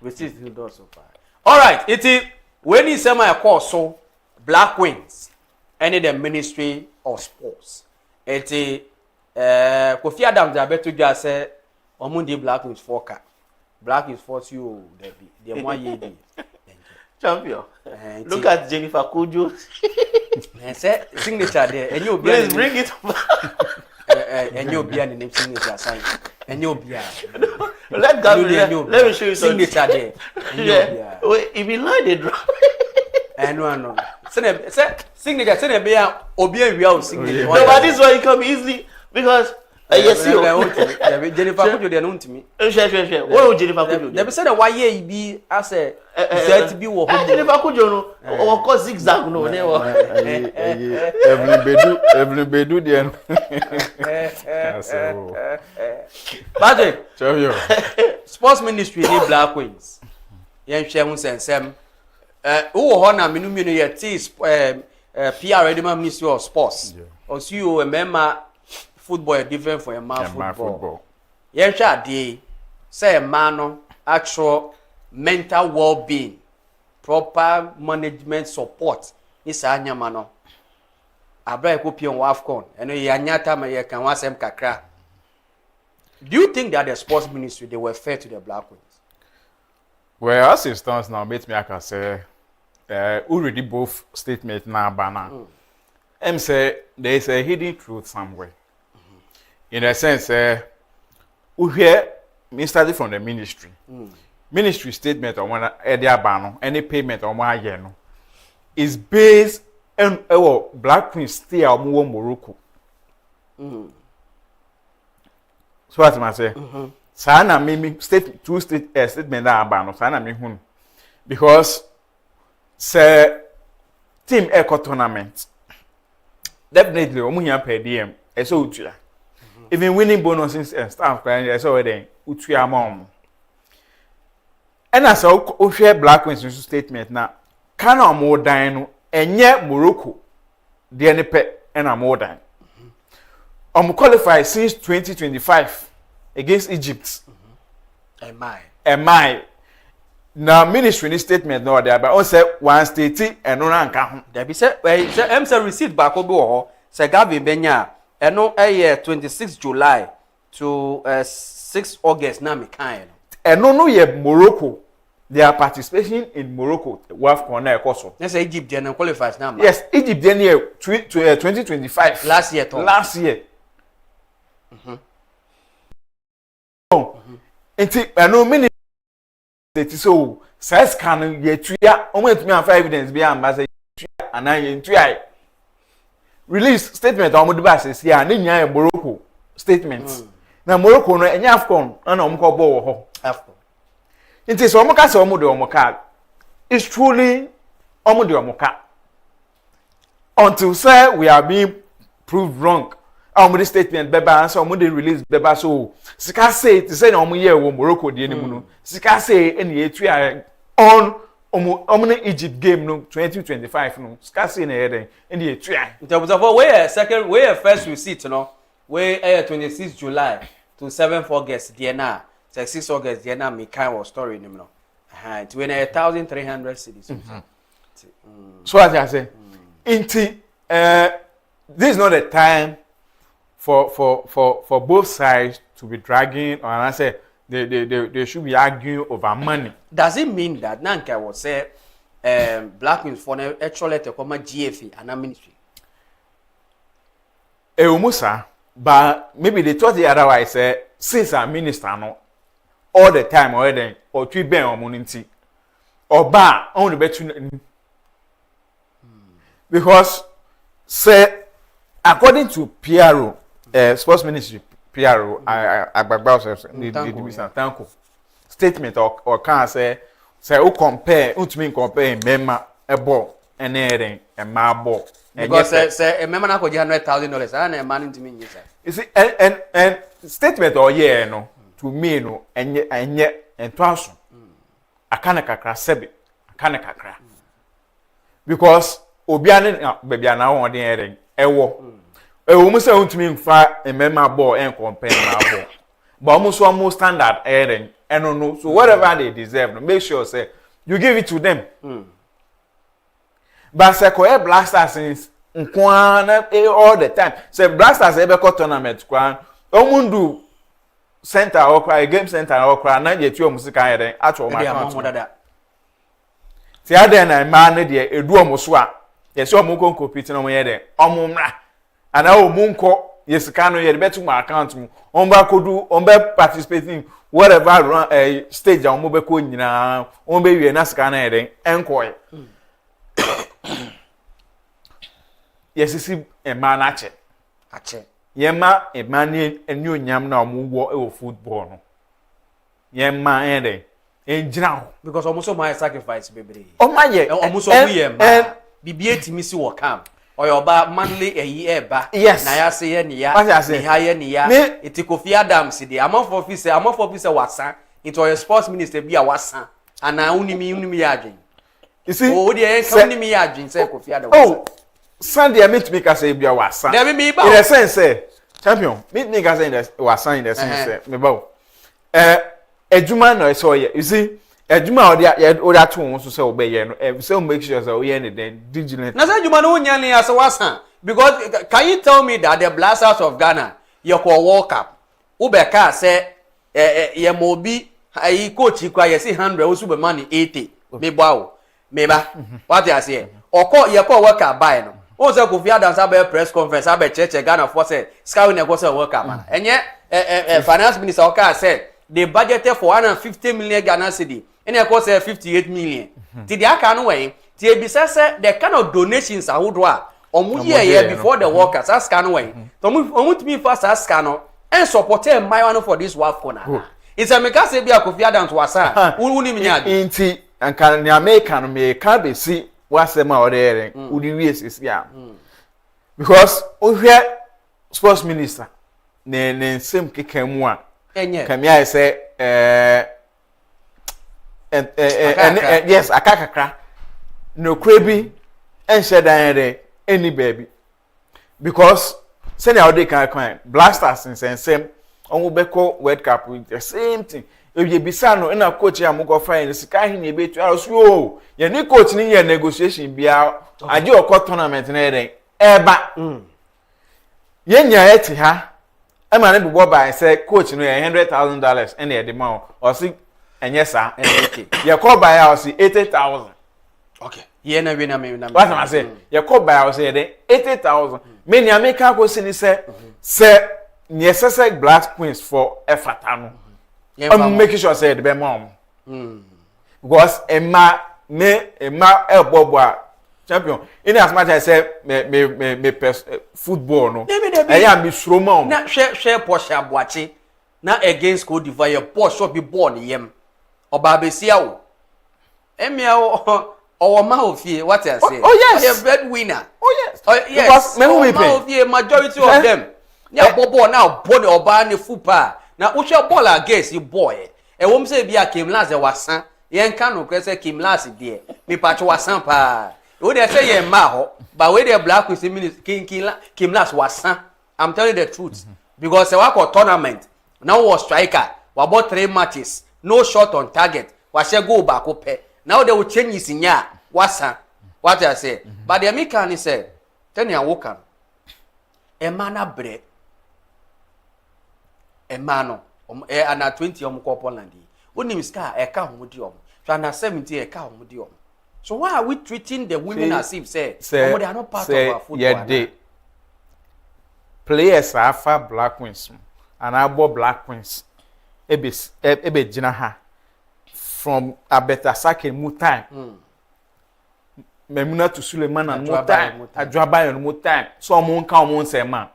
receipts you do so far. All right, it's when he say my course so Black Queens any the Ministry of Sports. It's Kofi Adams Abeto just say omundi Black Queens foka. Black is force you the one ye. Champion. Look at Jennifer Kujo. Say signature there. And you please bring it back. And you'll be an name signature sign. And you'll be let me show you something. Signature there. Yeah. Wait, if you like the drop. And no. Say signature. Say be a obi we signature. No, but this one you come easily because yes, you. Jennifer Kujo they know to me. Sure. What would Jennifer Kujo? They say that why ye be as a that be wo. Jennifer Kujo no. Or cause zigzag no. Every bedu there. Patrick, Champion. Sports ministry dey Black Queens. Yen hwe hu sensem. Wo ho na menu ye PR Edema Ministry of Sports. Or see you a member football different for a man football. Yen hwe ade say man no actual mental well-being, proper management support. Is anyama no. Abra ko pion Afcon. Eno ye anyata ma ye kan wasem kakra. Do you think that the sports ministry they were fair to the Black Queens? Well, as it stands now, make me I can say already both statements now banner. Say there is a hidden truth somewhere. In a sense, we hear me started from the ministry. Ministry statement on one banner, any payment on 1 year no, is based on our Black Queens stay out more Morocco. So what am I say? Sana me statement that banner. Sana me hun because say team eco tournament definitely omu here per diem. So utua. Even winning bonuses and stuff, I saw it. Utua mom. And as I share Black Queens statement now, can I more dine and yet Morocco, the NP and I'm more dine. Qualified since 2025 against Egypt. Am I? Now ministry in statement no there, but also one state and no rank. There be say receipt back over say Gavin Benya and no 26 July to 6 August na me kind. And no ye Morocco. Their participation in Morocco WAFCON na ekoso. Yes, Egypt then qualifies now. Yes, Egypt then year 2025. Last year. Enti no many so size can ye tuya o went me for evidence be am say tuya and ye tuya release statement on the basis here and nya Morocco statements. Na Morocco no enya AFCON na o mko bo ho AFCON. It is omoka se omo de omoka. It's truly omo de omoka. Until say we are being proved wrong. Omo the statement beba so omo de release beba so sika say it say na omo ye wo Morocco de enimu no. Sika say eni etua on omo na Egypt game no 2025 no. Sika say na eden eni etua. In terms of where first receipt no. Where 26 July to 7th August there na. 6 August, the me kind of story, no. It's when 1,300 cities. So as I say, this is not the time for both sides to be dragging, or I say they should be arguing over money. Does it mean that Nanka will say Black Queens for actually to come GFE and a ministry? Umusa, but maybe they thought the otherwise. Since our minister no. All the time already or three ben or money or bar only better because say according to PRO sports ministry PRO the statement or can say o compare compare member a ball and then a ball because say a member na ko $100,000 and a man into me you see and statement or yeah no to me no enye entwaso akana kakra sebe akana kakra because obiane bebia na won den eren ewo mu se untumi mfa emema ball en compare na ball but almost standard eren eno no so whatever they deserve no make sure say you give it to them but say ko blasters since nkwana all the time say blasters ebe ko tournament kwan omundu center or cry game center or cry na je tu o musika yere atwo ma account ti ade na ma ne de edu omo so a ye se omo kon compete no mo ye de omo mra ana omo nko ye sika no ye de betu my account mu on ba kodu on be participating whatever stage omo be ko nyina on be wie na sika na ye de enko ye yesisi ema na ache yema ema ni eni onyam na omo wo e wo football no yema ede enjina ho because almost my sacrifice bebre omaye almost omo yema bibie timi si wo camp oyoba manly eyi eba na ya se ye ne ya ne ha ye ne ya etikofi Adams de amafo officer wasa into your sports minister bi a wasa ana unimi ya adwen you see o de yen kan unimi ya adwen say Kofi Adams wasa Sunday meet me ka say bia wasa in the sense say champion meet me ka say wasa in the sense me ba ejuma no so ye you see ejuma o da to won so say obeye no say make sure say we any then diligent na say ejuma no nya ni as wasa because can you tell me that the Blasters of Ghana your World Cup ubeka say ye mobi ayi coach kwa ye see 100 wo super money 80 me ba me ba what you say okọ ye ko World Cup buy no o say Kofi Adams abẹ press conference abẹ cheche Ghana for say sky we go say World Cup man enye finance minister oka said they budgeted for 150 million Ghana cedi and e cost 58 million ti the aka no wey ti e bi say the kind of donations ahodo a omu ye before the World Cup as can wey to omu timi fast as can no and support my for this world corner it's a make say bia Kofi Adams wasa uni minya inti anka ni America no me ka be si wasema odere udi wiesisi ya because ohwe sports minister ne nsem kekemu a kamia say yes akakakra no kwebi enhye dan re any baby because send how they can Blasters nsem on beko World Cup with the same thing ye bisa no na coach ya mo go find sika hin ye betu so ye ni coach ni ye negotiation bia aje okọ tournament na eden eba ye nya eti ha e ma ne bibo ba say coach no ye $100,000 and ye the man o si enye sa ye call by ya o si 80,000 okay ye na we na me na what am say ye call by ya o si 80,000 me ni America go si ni say necessary Black Queens for Efatano I'm making sure say the mom. Because Emma champion. In as much as I say me football no. I am Miss Roman. Na share Porsche Boachi. Na against Cote d'Ivoire Porsche be born yem. Oba besia o. Emia o ma ofie what I say. Oh yes. I am breadwinner. Oh yes. Oh yes. Because men we pay. Majority of them. Ya bobo now born oba ne fupa. Na uche ball against you boy. E wom say bia Kim Last e wasan. Yen kan no kwese Kim Last de. Me patch wasan pa. We dey say yen ma ho, but we dey Black with Kim Last wasan. I'm telling you the truth. Because se wa tournament. Now was striker. We bought 3 matches. No shot on target. We shall go back up. Now they will change his nya. Wasan. What I say. But the American say, tell you wokan. E mana bre. Emano ana 20 ko Poland onim ska e ka homodi om so ana 70 e ka homodi om so why are we treating the women as if say they are not part of our football yeah they players afa Black Queens and abo Black Queens ebe gina ha from Abeta Sake mu time Memuna to Suleiman and mu time Adwaba and mu time so mo nka mo nsema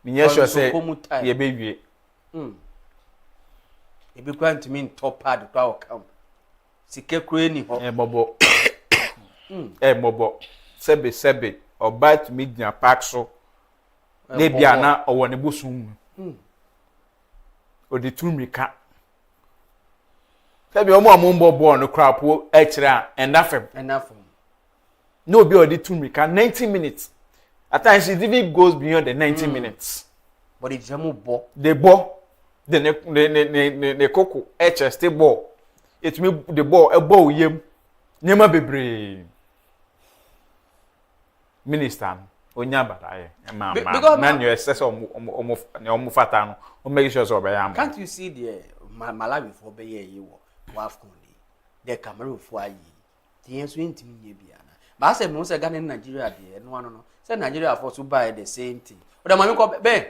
me sure say ye be Ebi kwan to mean top pad kwa okam. Sike kure ni ho. Bobo. Sebe oba to meet na park so. Na bia na owo ne bosum. O de tumrika. Sebe omo amombo ball no krapo e kire a endafem. No be o de tumrika 90 minutes. At times it even goes beyond the 90 minutes. But it's a more the ball. The coco stay ball. It me the ball a ball yem. Nyema bebre. Minister onyaba dae. Man you assess omo fata no. O make sure so be am. Can't you see the Malawi for be ye wo waf kondi. The Cameroon for ayi. The answer ain't me, Biana. But I said, most of Ghana in Nigeria, and one no. Say Nigeria for to buy the same thing. But the money come Ben,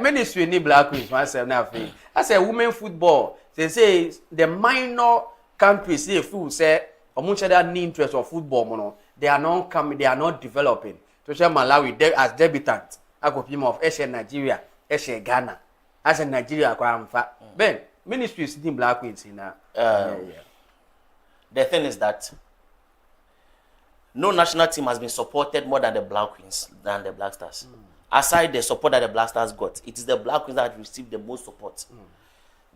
ministry need black queens, myself now. I said, women football. They say the minor countries, they feel say, or much of that interest of football, mono, they are not coming, they are not developing. To share Malawi as debutant, I go people of Eshe Nigeria, Eshe Ghana, as a Nigeria, Ben, ministry is in black queens in The thing is that no national team has been supported more than the Black Queens, than the Black Stars. Aside the support that the Black Stars got, it is the Black Queens that received the most support.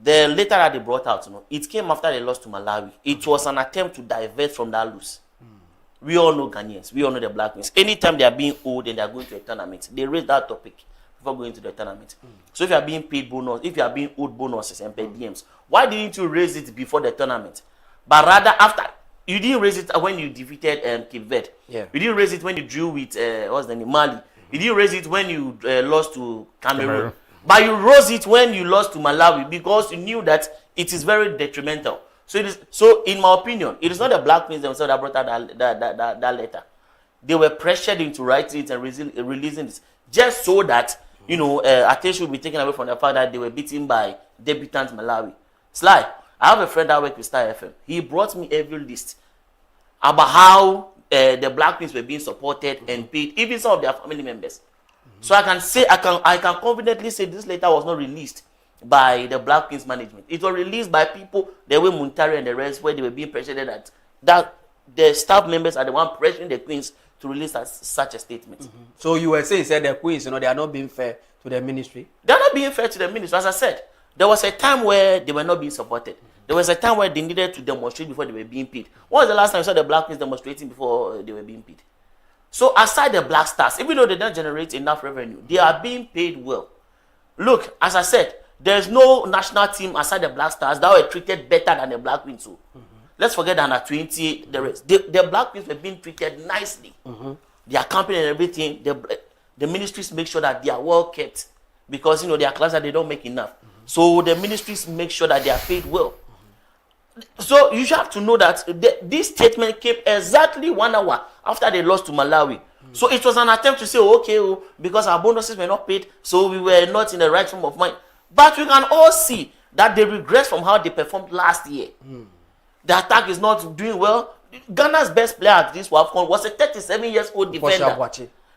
The letter that they brought out, it came after they lost to Malawi. It was an attempt to divert from that lose. We all know Ghanaians. We all know the Black Queens. Anytime they are being owed and they are going to a tournament, they raise that topic before going to the tournament. So if you are being paid bonus, if you are being owed bonuses and paid DMs, why didn't you raise it before the tournament? But rather after. You didn't raise it when you defeated Cape Verde. Yeah. You didn't raise it when you drew with what's the name, Mali. You didn't raise it when you lost to Cameroon. But you rose it when you lost to Malawi because you knew that it is very detrimental. So it is. So in my opinion, it is not the Black Queens themselves that brought out that letter. They were pressured into writing it and releasing it just so that attention will be taken away from the fact that they were beaten by debutant Malawi. Sly. I have a friend that works with Star FM. He brought me every list about how the Black Queens were being supported and paid, even some of their family members. So I can confidently say this letter was not released by the Black Queens management. It was released by people, the way Muntari and the rest, where they were being pressured that the staff members are the one pressuring the Queens to release such a statement. So you were saying the Queens, they are not being fair to the ministry? They are not being fair to the ministry. As I said, there was a time where they were not being supported. There was a time where they needed to demonstrate before they were being paid. When was the last time you saw the Black Queens demonstrating before they were being paid? So aside the Black Stars, even though they don't generate enough revenue, they are being paid well. Look, as I said, there's no national team aside the Black Stars that were treated better than the Black Queens. Let's forget that under 20, the rest. The Black Queens were being treated nicely. Their company and everything, the ministries make sure that they are well kept because they are class that they don't make enough. So the ministries make sure that they are paid well. So you have to know that this statement came exactly 1 hour after they lost to Malawi. So it was an attempt to say, okay, because our bonuses were not paid, so we were not in the right frame of mind. But we can all see that they regress from how they performed last year. The attack is not doing well. Ghana's best player at this WAFCON was a 37-years-old defender.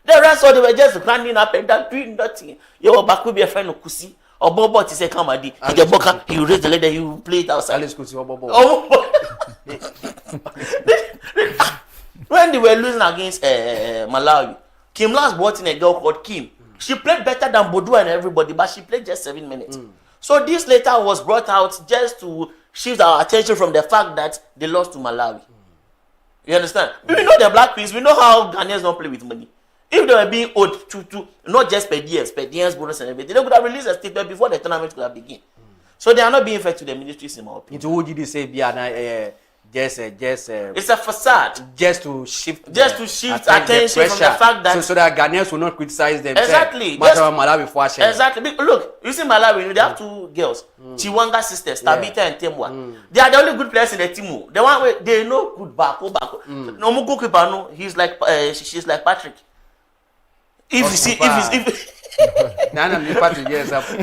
The rest of them were just grinding up and down, doing nothing. Your back will be a friend of Kusi. Or Bobo to say come Adi. The Boka, you raise the leg, you play it outside. When they were losing against Malawi, Kim Last brought in a girl called Kim. She played better than Bodu and everybody, but she played just 7 minutes. So this letter was brought out just to shift our attention from the fact that they lost to Malawi. You understand? We know the Black Queens, we know how Ghanaians don't play with money. If they were being owed to not just per diems, bonus and everything, they could have released a statement before the tournament could have begun. So they are not being fair to the ministries in my opinion. Into what did you say, Biana? Just it's a facade. Just to shift attention from the fact that so that Ghanaians will not criticize them. Exactly. Exactly. Look, you see Malawi, they have 2 girls, Chiwanga sisters, Tabitha and Temwa. They are the only good players in the team. The one where they know good bako. No more goalkeeper, no, she's like Patrick. If you see her in the example.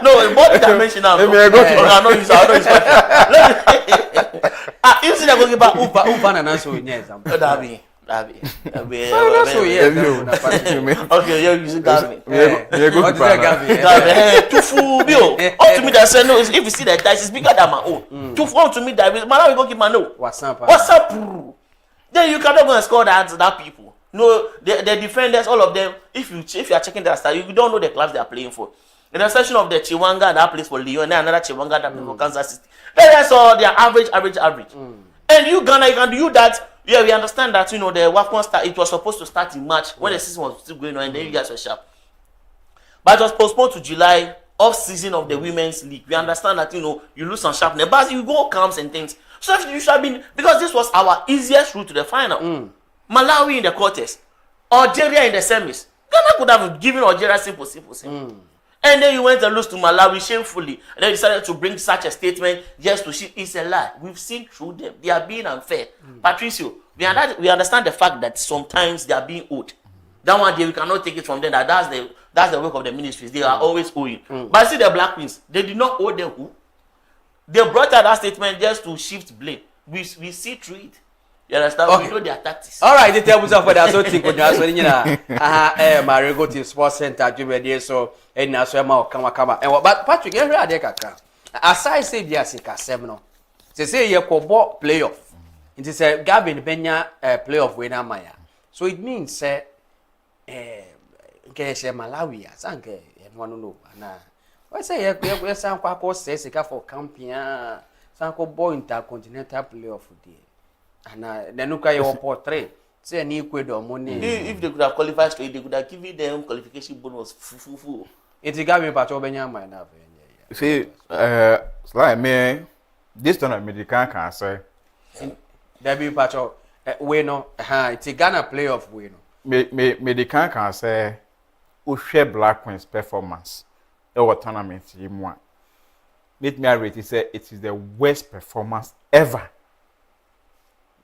No, what dimension now? If you see the goalkeeper, Upan and also in example. Okay, yeah, you see Gavin. Tufu, Bill. Up to me that say no. If you see that dice is bigger than my own. Tufu up to me that man, we go keep my no. What's up? Then you cannot go and score that people. No, the defenders, all of them. If you are checking their style, you don't know the clubs they are playing for. In the section of the Chiwanga that plays for Lyon, and another Chiwanga that plays for Kansas City. That's all. They are average. And you Ghana, you can do that. Yeah, we understand that, the WAFCON start, it was supposed to start in March when the season was still going on and then you guys were sharp. But it was postponed to July, off season of the Women's League. We understand that, you lose some sharpness, but you go camps and things. So you should have been, because this was our easiest route to the final. Malawi in the quarters, Algeria in the semis. Ghana could have given Algeria simple. And then you went and lost to Malawi shamefully. And then you decided to bring such a statement just to see it's a lie. We've seen through them. They are being unfair. Patricio, we understand the fact that sometimes they are being owed. That one day we cannot take it from them. That's the work of the ministries. They are always owing. But see the Black Queens, they did not owe them who? They brought out that statement just to shift blame. We see through it. You understand? Okay. We know their tactics. All right, the table for that so think so you know Marego to Sports Center Jumede so and na so ma kama but Patrick here ade kaka aside say bia sika sem no say ye kobo playoff it is a Gavin Benya playoff winner maya so it means say nke she Malawi asanke no no na why say ye san kwa ko say sika for camping san ko boy intercontinental playoff there. And then look at your portrait. Say any Ecuador money. If they could have qualified straight, they could have given them qualification bonus. It's a game about Obenya mind. See, like me, this tournament they can't say. There be patcho. We know. It's a Ghana playoff. We know. Me they can't say. Who share Black Queens performance? Our tournament you want. Let me rate it. Say it is the worst performance ever.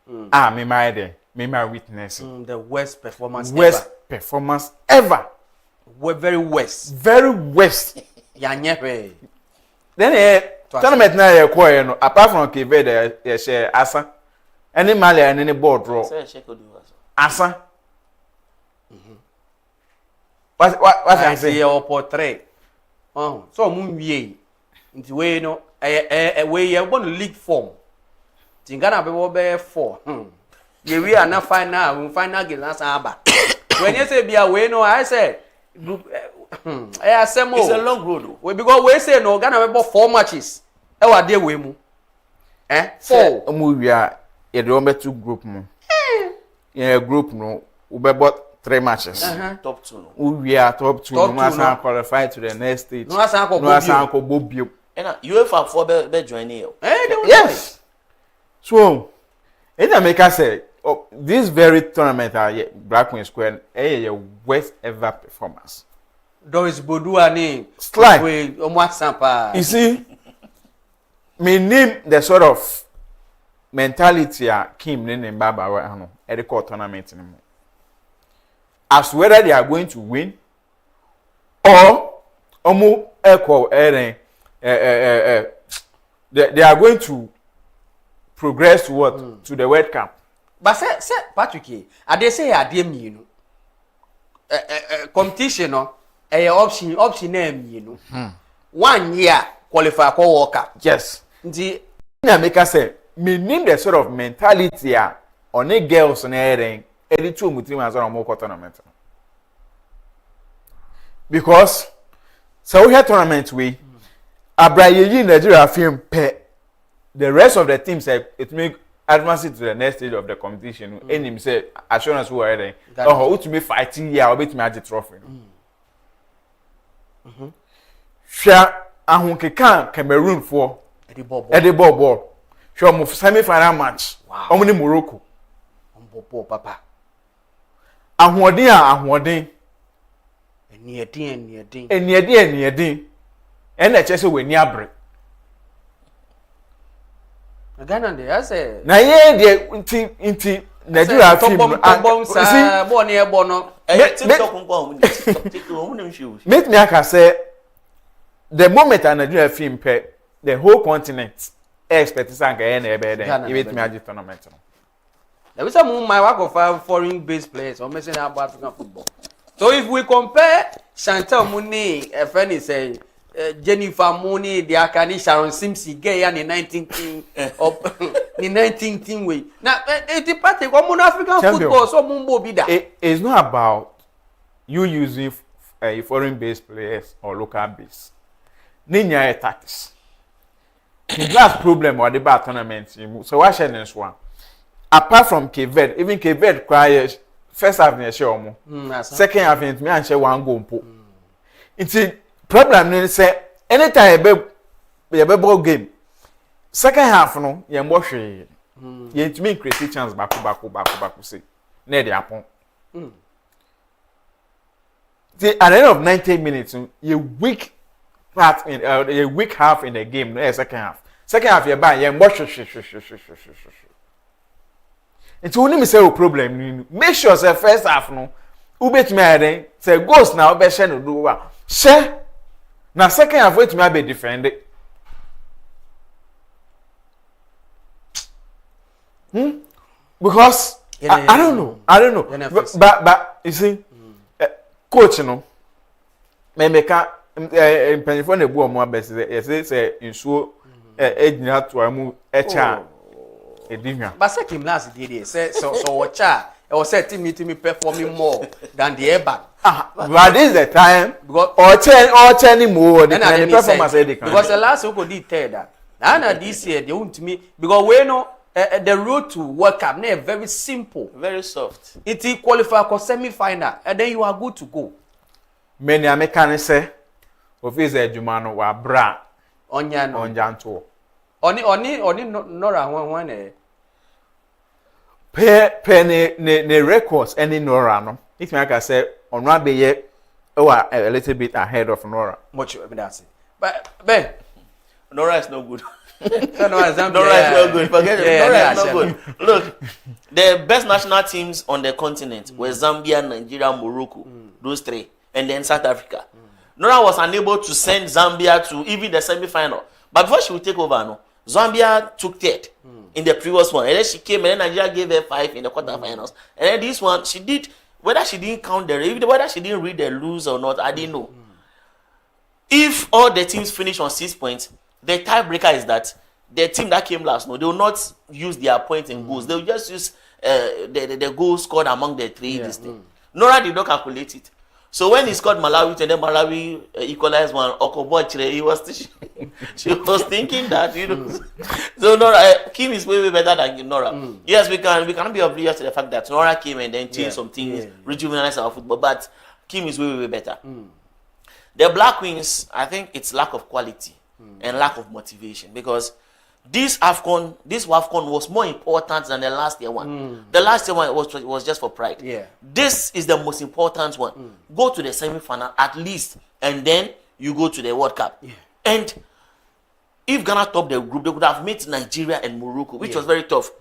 Me my witness. The worst performance performance ever. Very worst. Very worst. Then tournament na ye ko no apart from KV they share asa. Any Mali and any board draw. Asa. What I say your portrait. So mun wie. Nti we no we ye won league form. Tingana be 4. Ye we are na final game last aba. When you say bia we no I say group it's a long road. We because we say no Ghana be 4 matches. E wa dey we mu. 4 mu wi a ye dey be 2 group mu. Yeah group no we be 3 matches. Top 2 no. We are top 2 no asan qualify to the next stage. No asan ko bobio. And UEFA 4 be join here. Yes. So, in America say this very tournament Black Queen Square your worst ever performance. Doris Bodua ni slide. We sampa. You see, me name the sort of mentality Kim Nene Baba at the court tournament anymore. As whether they are going to win or they are going to progress to what? To the World Cup. But say Patrick, I dey say you know. Competition no option name you know. 1 year qualify for World Cup. Yes. The make us say me name the sort of mentality on the girls on the two mutim as on more tournament. Because so we had tournament we Abraye Nigeria film pay. The rest of the team said it make advance to the next stage of the competition. And him say assurance who are there. Oh, to me fighting here, I'll be to me the trophy. Share ahun Cameroon for Eddie Bobo. Show move semi-final match. Omni Morocco. Papa. Ahun. Enye. And the chese we near break. Ghana dey I say na ye dey inti Nigeria film make me aka say the moment a Nigeria film pay the whole continent expect sanka e na ebe then even me agi tournament no there is some my work of foreign based players or messing about African football. So if we compare Chantal Mooney a friend is saying Jennifer Mooney, the Akani Sharon Simpson, gay and in 19th way. Now, it's part of common African football, so Mumbo be that. It's not about you using foreign-based players or local-based. Ninya tactics. The last problem or the bad tournament. So what should this one? Apart from Keved, even Keved cries first half near show second half in me and share one goal. It's problem is say anytime you be ball game second half no you mo hwe you to me create chance back say na dey happen at the end of 90 minutes, you weak part in a weak half in the game, no second half. Second half, you're buying, you're more. It's only a problem. Make sure the first half, no, who bet me, say, ghost now, be share no do well. Share. Now, second half, wait me be defended. Because I don't know. But you see, coach, you know, me make a penifone the boy more best. Say in so ejina to amu echa edimia. But second last did say so watcha. I was said to me performing more than the airbag. But this is the time or ten more the performance because the last who did tell that. Now this year they won't me because we know. The road to World Cup is very simple, very soft. It is qualify for semi-final, and then you are good to go. Many Americans say, "Officer Jumano wa bra onyanto." Oni Nora one. Pay ne records any Nora no. It make I say on one be a little bit ahead of Nora. Much that's it. But Ben, Nora is no good. Nora is not good. Forget it. Nora is not good. Look, the best national teams on the continent were Zambia, Nigeria, Morocco, those three, and then South Africa. Nora was unable to send Zambia to even the semi-final. But before she would take over, no, Zambia took third in the previous one, and then she came, and then Nigeria gave her 5 in the quarterfinals. And then this one, she did. Whether she didn't count whether she didn't read the rules or not, I didn't know. If all the teams finish on 6 points. The tiebreaker is that the team that came last, no, they will not use their points in goals. They will just use the goals scored among the three. This thing. Nora did not calculate it. So when he scored Malawi, and then Malawi equalized one, Okobochre, she was thinking that, you know. So Nora, Kim is way better than Nora. Yes, we can be oblivious to the fact that Nora came and then changed some things, rejuvenated our football, but Kim is way better. The Black Queens, I think it's lack of quality. And lack of motivation because this WAFCON was more important than the last year one. The last year one was just for pride. This is the most important one. Go to the semi-final at least, and then you go to the World Cup. And if Ghana topped the group, they could have met Nigeria and Morocco, which was very tough.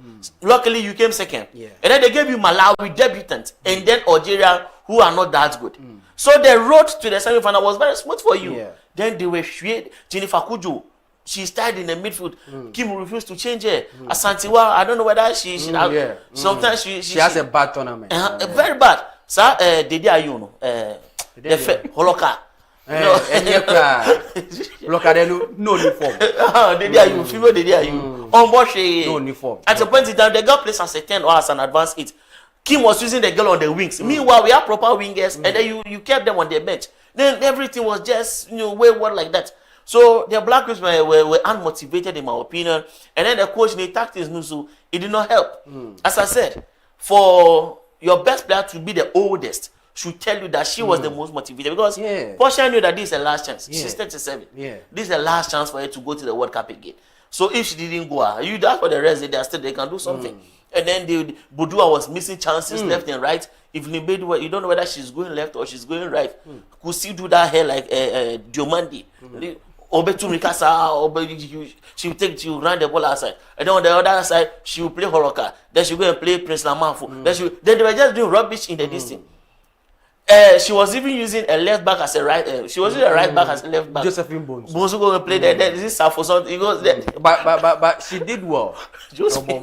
Luckily, you came second. And then they gave you Malawi debutant, and then Algeria, who are not that good. So the road to the semi-final was very smooth for you. Then they were shade. Jennifer Kujo, she started in the midfield. Kim refused to change her. Asantiwa, I don't know whether she sometimes she has a bad tournament. Very bad. Sir, Dede Ayew, the Holoka. No uniform. Dede Ayew, female Dede Ayew. On board no uniform. At a point in time, the girl plays as a 10 or as an advanced 8. Kim was using the girl on the wings. Meanwhile, we have proper wingers, and then you kept them on the bench. Then everything was just, wayward like that. So the Black Queens were unmotivated, in my opinion. And then the coach, the tactics, Nusu, it did not help. As I said, for your best player to be the oldest, should tell you that she was the most motivated. Because Portia knew that this is the last chance. She's 37. This is the last chance for her to go to the World Cup again. So if she didn't go, you that's for the rest, they can do something. And then Budua was missing chances left and right. If Limbedu, you don't know whether she's going left or she's going right. Could she do that hair like Diomandi? Obetu Mikasa, she will run the ball outside. And then on the other side, she will play Horoka. Then she will go and play Prince Lamanfu. Then they were just doing rubbish in the distance. She was even using a left back as a right. She was using a right back as a left back. Josephine Bones. Bones go and play there. This is for something. He goes there. But she did well. Josephine.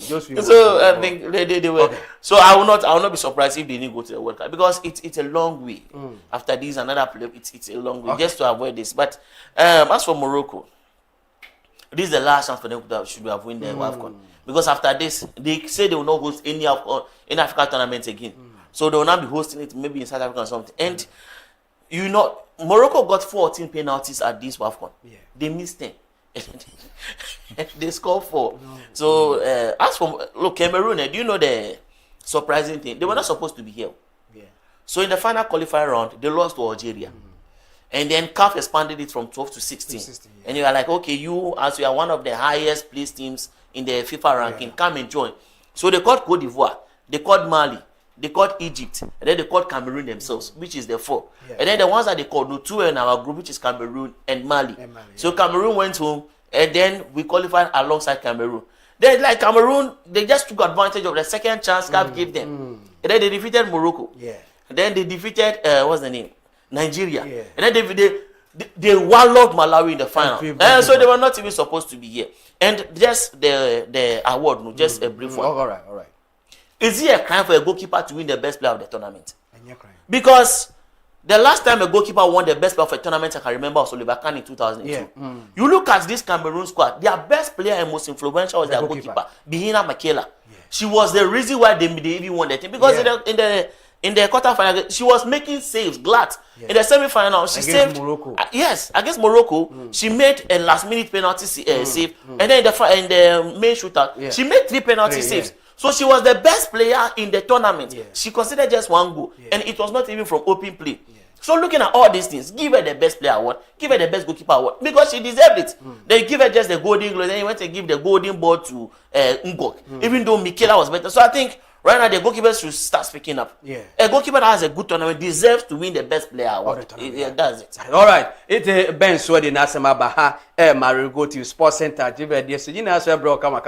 So I think they were. Okay. So I will not be surprised if they didn't go to the World Cup because it's a long way. After this another play, it's a long way just to avoid this. But as for Morocco, this is the last chance for them that should have won the WAFCON because after this they say they will not host any African tournaments again. So they will not be hosting it maybe in South Africa or something. And Morocco got 14 penalties at this WAFCON. They missed 10. They scored 4. So as for Cameroon, do you know the surprising thing? They were not supposed to be here. So in the final qualifier round, they lost to Algeria. And then CAF expanded it from 12 to 16. And you are like, okay, you are one of the highest placed teams in the FIFA ranking, come and join. So they called Cote d'Ivoire, they called Mali, they called Egypt, and then they called Cameroon themselves, which is the 4. Yeah. And then the ones that they called, no, 2 in our group, which is Cameroon and Mali. So Cameroon went home, and then we qualified alongside Cameroon. Then, like Cameroon, they just took advantage of the second chance God gave them. And then they defeated Morocco. Yeah. And then they defeated, what's the name? Nigeria. Yeah. And then they wallowed Malawi in the final. And so they were not even supposed to be here. And just the award, no, just a brief one. All right. Is it a crime for a goalkeeper to win the best player of the tournament? Because the last time a goalkeeper won the best player of a tournament, I can remember, was Oliver Kahn in 2002. Yeah. You look at this Cameroon squad, their best player and most influential was their goalkeeper, Bihina Makela. Yeah. She was the reason why they even won the team. Because in the quarterfinal, she was making saves, glad. Yeah. In the semi-final, she saved Morocco. Yes, against Morocco, she made a last-minute penalty save, and then in the main shootout, she made 3 penalty saves. So she was the best player in the tournament. Yeah. She considered just 1 goal, and it was not even from open play. Yeah. So looking at all these things, give her the best player award, give her the best goalkeeper award, because she deserved it. They give her just the golden glove, then you went to give the golden ball to Ngok, even though Michaela was better. So I think right now the goalkeepers should start speaking up. Yeah. A goalkeeper that has a good tournament deserves to win the best player award. That's it. All right. It's Ben Swedi Nasema Baha, Marego to Sports Center, Jive Dias, you know, bro, come.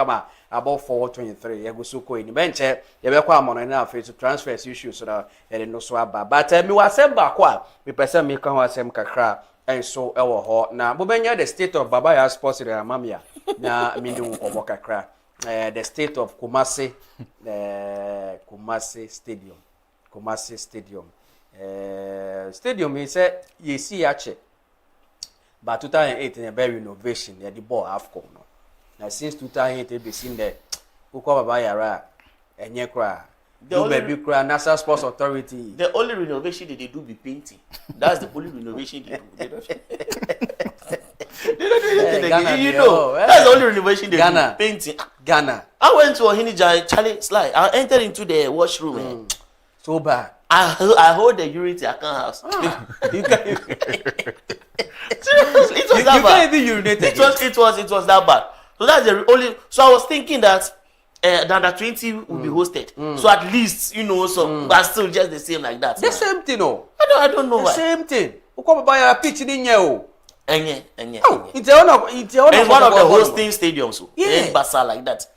About 423. You go so cool in the bench. You be quite money now for to transfers issues so that you no so aba. But me was send back kwa. Me person me kan was send kakra and so ewo ho. Na bo benya the state of Babaya Sports in Amamia. Na me no ko kakra. The state of Kumasi Stadium. Kumasi Stadium. Stadium is you see ache. But 2008 in a very renovation. The ball AFCON no. Now since 2008 they seen the Uko Babayara and Yekra. The baby cry National Sports Authority. The only renovation they do be painting. That's the only renovation they do. They don't do anything again. You know, that's the only renovation they do. Painting. Ghana. I went to Ohinija Charlie Slide. I entered into the washroom. So bad. I hold the urine I can't house. You can't. Seriously, it was that bad. It was that bad. So that's the only. So I was thinking that the under 20 will be hosted. So at least but still just the same like that. The same thing, no. I don't know why. The same thing. You come buy a pitch in here. It's one of the hosting stadiums. In Basa like that.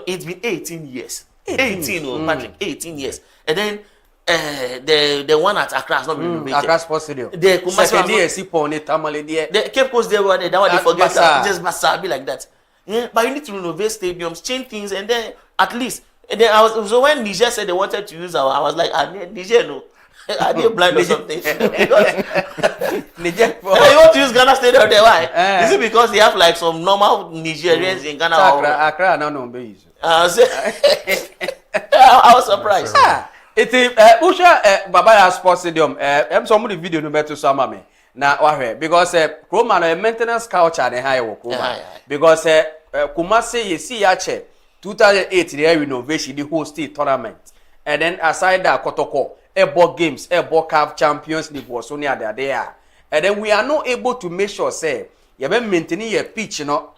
It's been 18 years. 18, Patrick. 18 years. And then the one at Accra has not been renovated. Accra Sports Stadium. The Cape Coast that one they forget that. Just Basa be like that. Yeah, but you need to renovate stadiums, change things, and then at least. And then so when Niger said they wanted to use I was like, Niger no. Are they blind or something? Niger. You want to use Ghana Stadium there? Why? Is it because they have like some normal Nigerians in Ghana? Accra no be. I was surprised. It is Usha Babaya Sports Stadium. Some of the video no better sama me. Na wahwe because Kroma maintenance culture dey high wo Kroma because Kumasi you see yache 2008 the renovation the whole state tournament and then aside that Kotoko ball games ball cup champions league was only there and then we are not able to make sure say you be maintaining your pitch na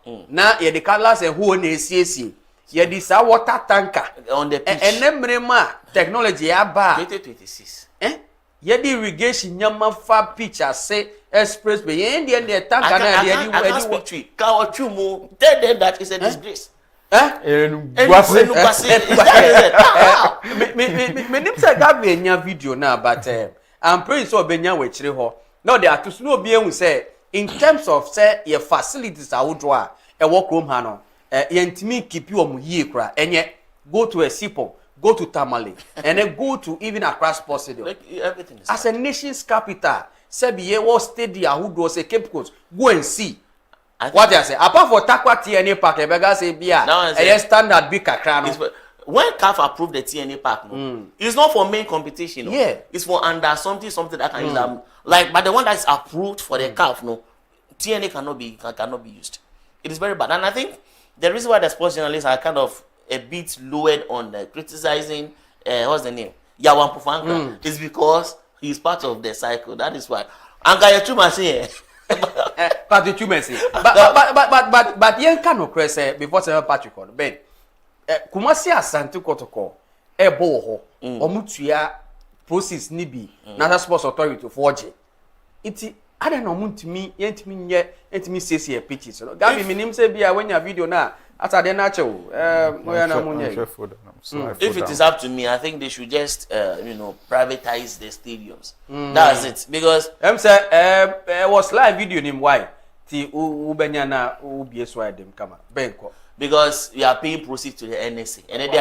you the colors and who na CC you the water tanker on the pitch and then technology aba 2026 Yedi irrigation nyama fa picture say express way and the tank and I speak to it. Kawachumo tell them that it's a disgrace. Me nim say gabe enya video na but I'm praying so benya we chire ho. Now they are to no be ehun say in terms of say your facilities awodo a e work room ha no yentimi keep you om yie kra enye go to a sipo. Go to Tamale and then go to even Accra Sports Stadium. Everything is as a nation's capital, Sebiye was stadium who was a Cape Coast. Go and see. What I say? Apart for Takwa TNA Park, Ebega say Bia, a standard big Accra. When CAF approved the TNA Park, it's not for main competition. Yeah, it's for under something that can use them. Like, but the one that is approved for the CAF, TNA cannot be used. It is very bad, and I think the reason why the sports journalists are kind of a bit lowered on criticizing what's the name Yawan Pufanka is because he's part of the cycle. That is why Anka Yachuma say but yen can no crese before Patrick on Ben Kumasi Asante Kotoko ebo ho omutua process ni bi National Sports Authority forge iti ada na omuntimi yentimi nye yentimi sesi pitches no gabi minim se bia wenya video na atade na chew moya na munye if it is up to me I think they should just privatize the stadiums that's it because say was live video nim why ti ubenya na ubieso dem kama benko because we are paying proceeds to the NSA and they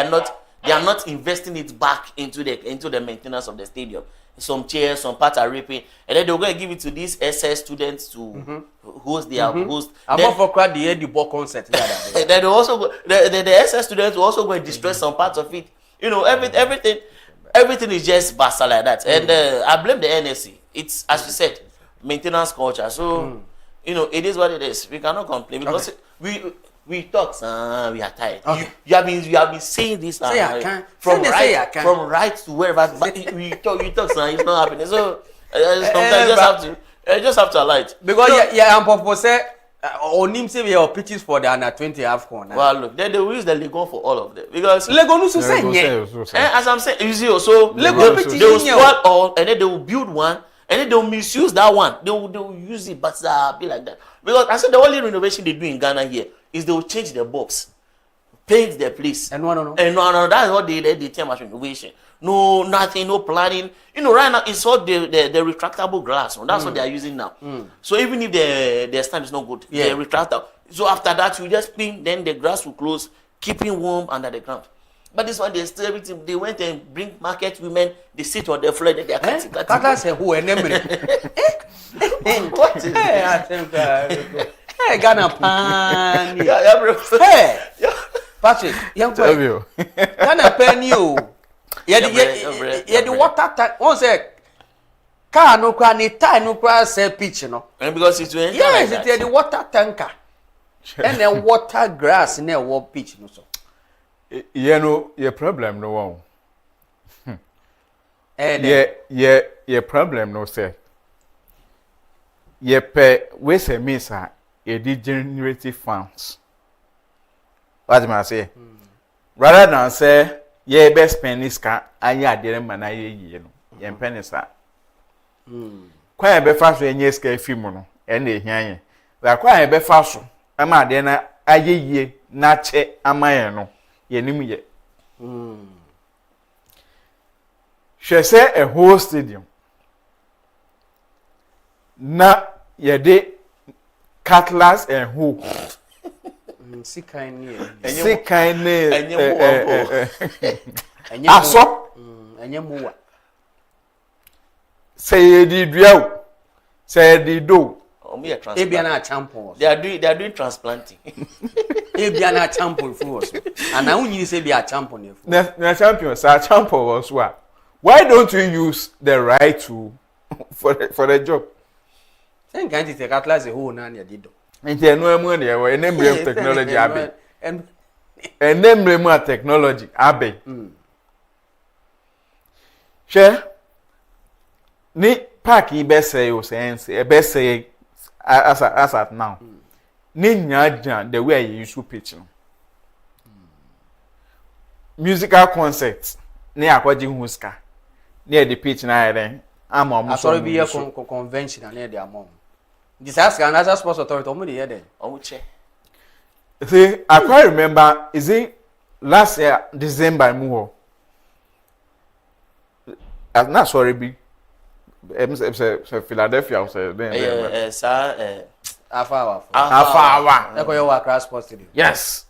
are not investing it back into the maintenance of the stadium. Some chairs, some parts are ripping, and then they're going to give it to these SS students to host their host. I'm not for crowd the ball concert. Then they also the SS students will also go and destroy some parts of it. Everything is just basta like that. And I blame the NSC. It's as we said, maintenance culture. So it is what it is. We cannot complain because we talk, we are tired. Okay. You have been saying this from right to wherever. you talk, it's not happening. So sometimes you just have to alight. Because I'm supposed to say, onim say we have pitches for the under 20 AFCON. Well, look, they will use the Legon for all of them because Legon no say as I'm saying, you see, so they will spoil all, and then they will build one, and then they will misuse that one. They will use it, but be like that. Because I said the only renovation they do in Ghana here is they will change the box, paint the place. And no. That's what they term as renovation. No, nothing, no planning. Right now it's all the retractable glass. That's what they are using now. So even if the stand is not good, they retractable. So after that, you just paint, then the grass will close, keeping warm under the ground. But this one, they still everything. They went and bring market women. They sit on the floor. They are cutting. That's who and what is Hey, Ghana pan. Hey, Patrick, young boy. Ghana pan you. The water tank. One say, car no cry, ni tie no cry, say pitch no. And because it's yes, it's the water tanker. And then water grass in there, water pitch no so. Your problem no one. Your problem no say. Ye pay we say misa a degenerative funds. What am I say? Rather than say ye best spend this car, I didn't man ye penny sa. Quite a be fast when ye scare femono, and they hear ye. Quite a be fast. Am I then I ye nache amayano, ye name ye. She say a whole stadium. Na ye de cutlass and who Sikai aso say di dua say di do ebiana champion they are doing transplanting ebiana champion fools and now you say be a champion na champion sir champion was why don't you use the right tool for the job? Then can't take a class a whole nan ya dido. And there no money or an emblem technology abe. And emblem technology abe. Share ni park yi be say o sense e be say as at now. Ni nya the way you use pitch no. Musical concerts ni akwaji huska. Ni the pitch na ere ama sorry be a convention na the amount. This ask another sports authority omo dey there. Omo che. See, I quite remember is it last year December mu ho. Not sorry be Philadelphia sir Afawa. Afawa. Eko your class sports stadium. Yes.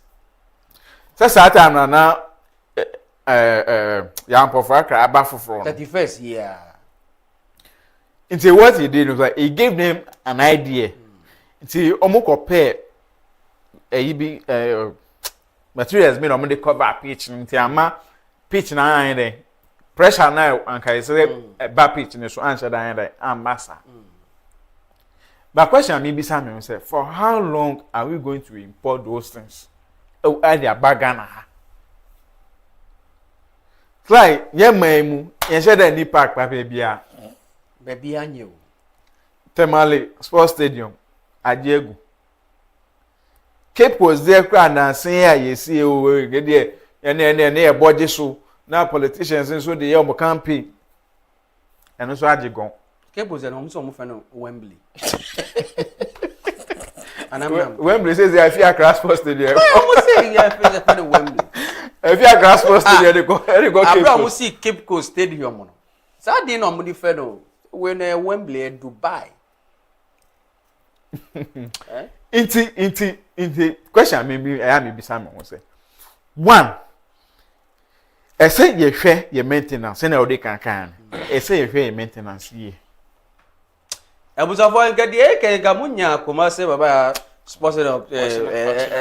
So time na young Pofakra aba foforo. 31st year. Into what he did was like he gave them an idea. Into almost compare materials made on the cover pitch into ama pitch na there. Pressure now and can say back pitch so answer that massa. But question maybe Samuel say for how long are we going to import those things? Oh, idea bagana. Try ye maimu ye share the ni park pa bia. Baby anyo. Temale Sports Stadium Adiegu. Cape was there crowd and saying you see get there and e budget so Now politicians and so the omo campaign. And also ajigon. Cables and almost almost Wembley. Wembley says they fear grass sports stadium. I'm saying yeah, Wembley. If you are grass sports stadium, they go. I see Cape Coast Stadium. So I didn't know money fellow when Wembley in Dubai. Inti question maybe I am be Simon will say. One, I say you share your maintenance, and all they can. I say you share your maintenance here. I was avoid get the air Gamunya, Kumase Baba, sponsored of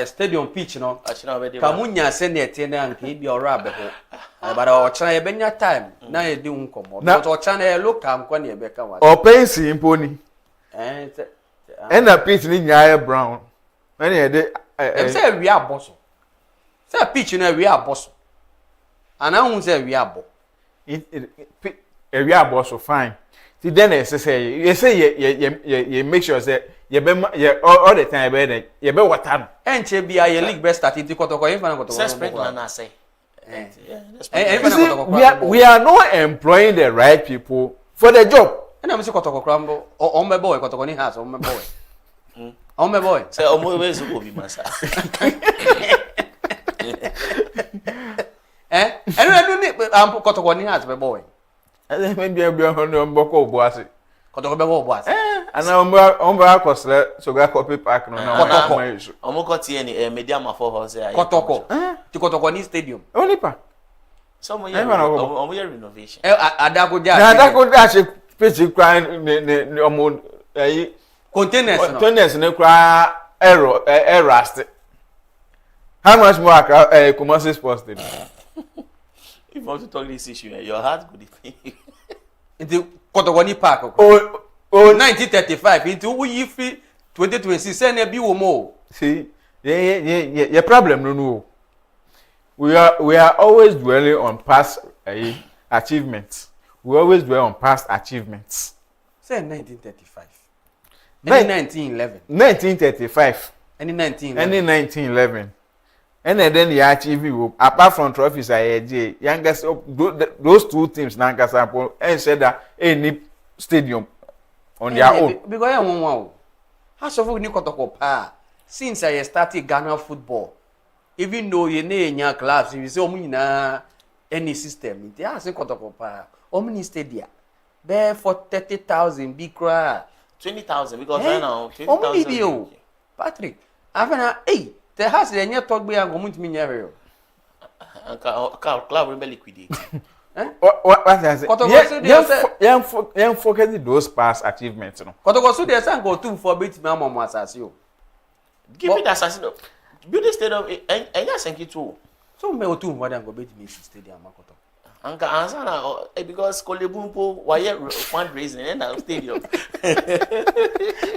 stadium pitch, no. Kamunya send it and keep your rabbit. But our China Benya time, now you do come. Not our China look, I'm going to be or painting pony. And a pitch in Yaya Brown. And say we are boss. Say a pitch in a we are boss. And I won't say we are boss. We are boss, so fine. Then you say you make sure that you be all the time better. You be what time? And be a league best starting to Kotoko. We are not employing the right people for the job. And I'm saying Kotoko Crambo or my boy, Kotokoni has on my boy. On my boy. Say, oh, my ways will be massa. And I don't need Kotokoni has my boy. And then maybe I'll be on Boko Bossy. Kotoko was. And I'm costly, so got copy pack no Kotoko. Omokoti any medium for horse. Kotoko. To Kotokoni Stadium. Only pa. Some year renovation. Adako dash pitch crying containers no cry error rust. How much more Kumasi Sports Stadium? If you want to talk this issue, your heart could be. Into Kotogoni Park. Oh, 1935 into Uyifi 2026. Send a more. See, yeah, problem no. We are always dwelling on past achievements. We always dwell on past achievements. Say 1935. Any 1911. 1935. Any 1911. Any 1911. And then the achieve apart from trophies, youngest those two teams Nankasampo and said that any stadium on their own. Because I won't wow. How so you Kotoko since I started Ghana football, even though you name your clubs, you say na any system, it has a Kotoko many stadia. There for 30,000 big cry. 20,000 because right now 20,000. Patrick, I've hey. The house they near talk be and go to me area. Club will be liquidated. What I say? Young focus those past achievements. No. Kotoko so there's go to for beat me mama assassin. Give me the assassin. Build the stadium and yes thank you too. So me o too more than go beat me stadium Makoto. Anka answer na because Kolebumpo why fundraising in that stadium.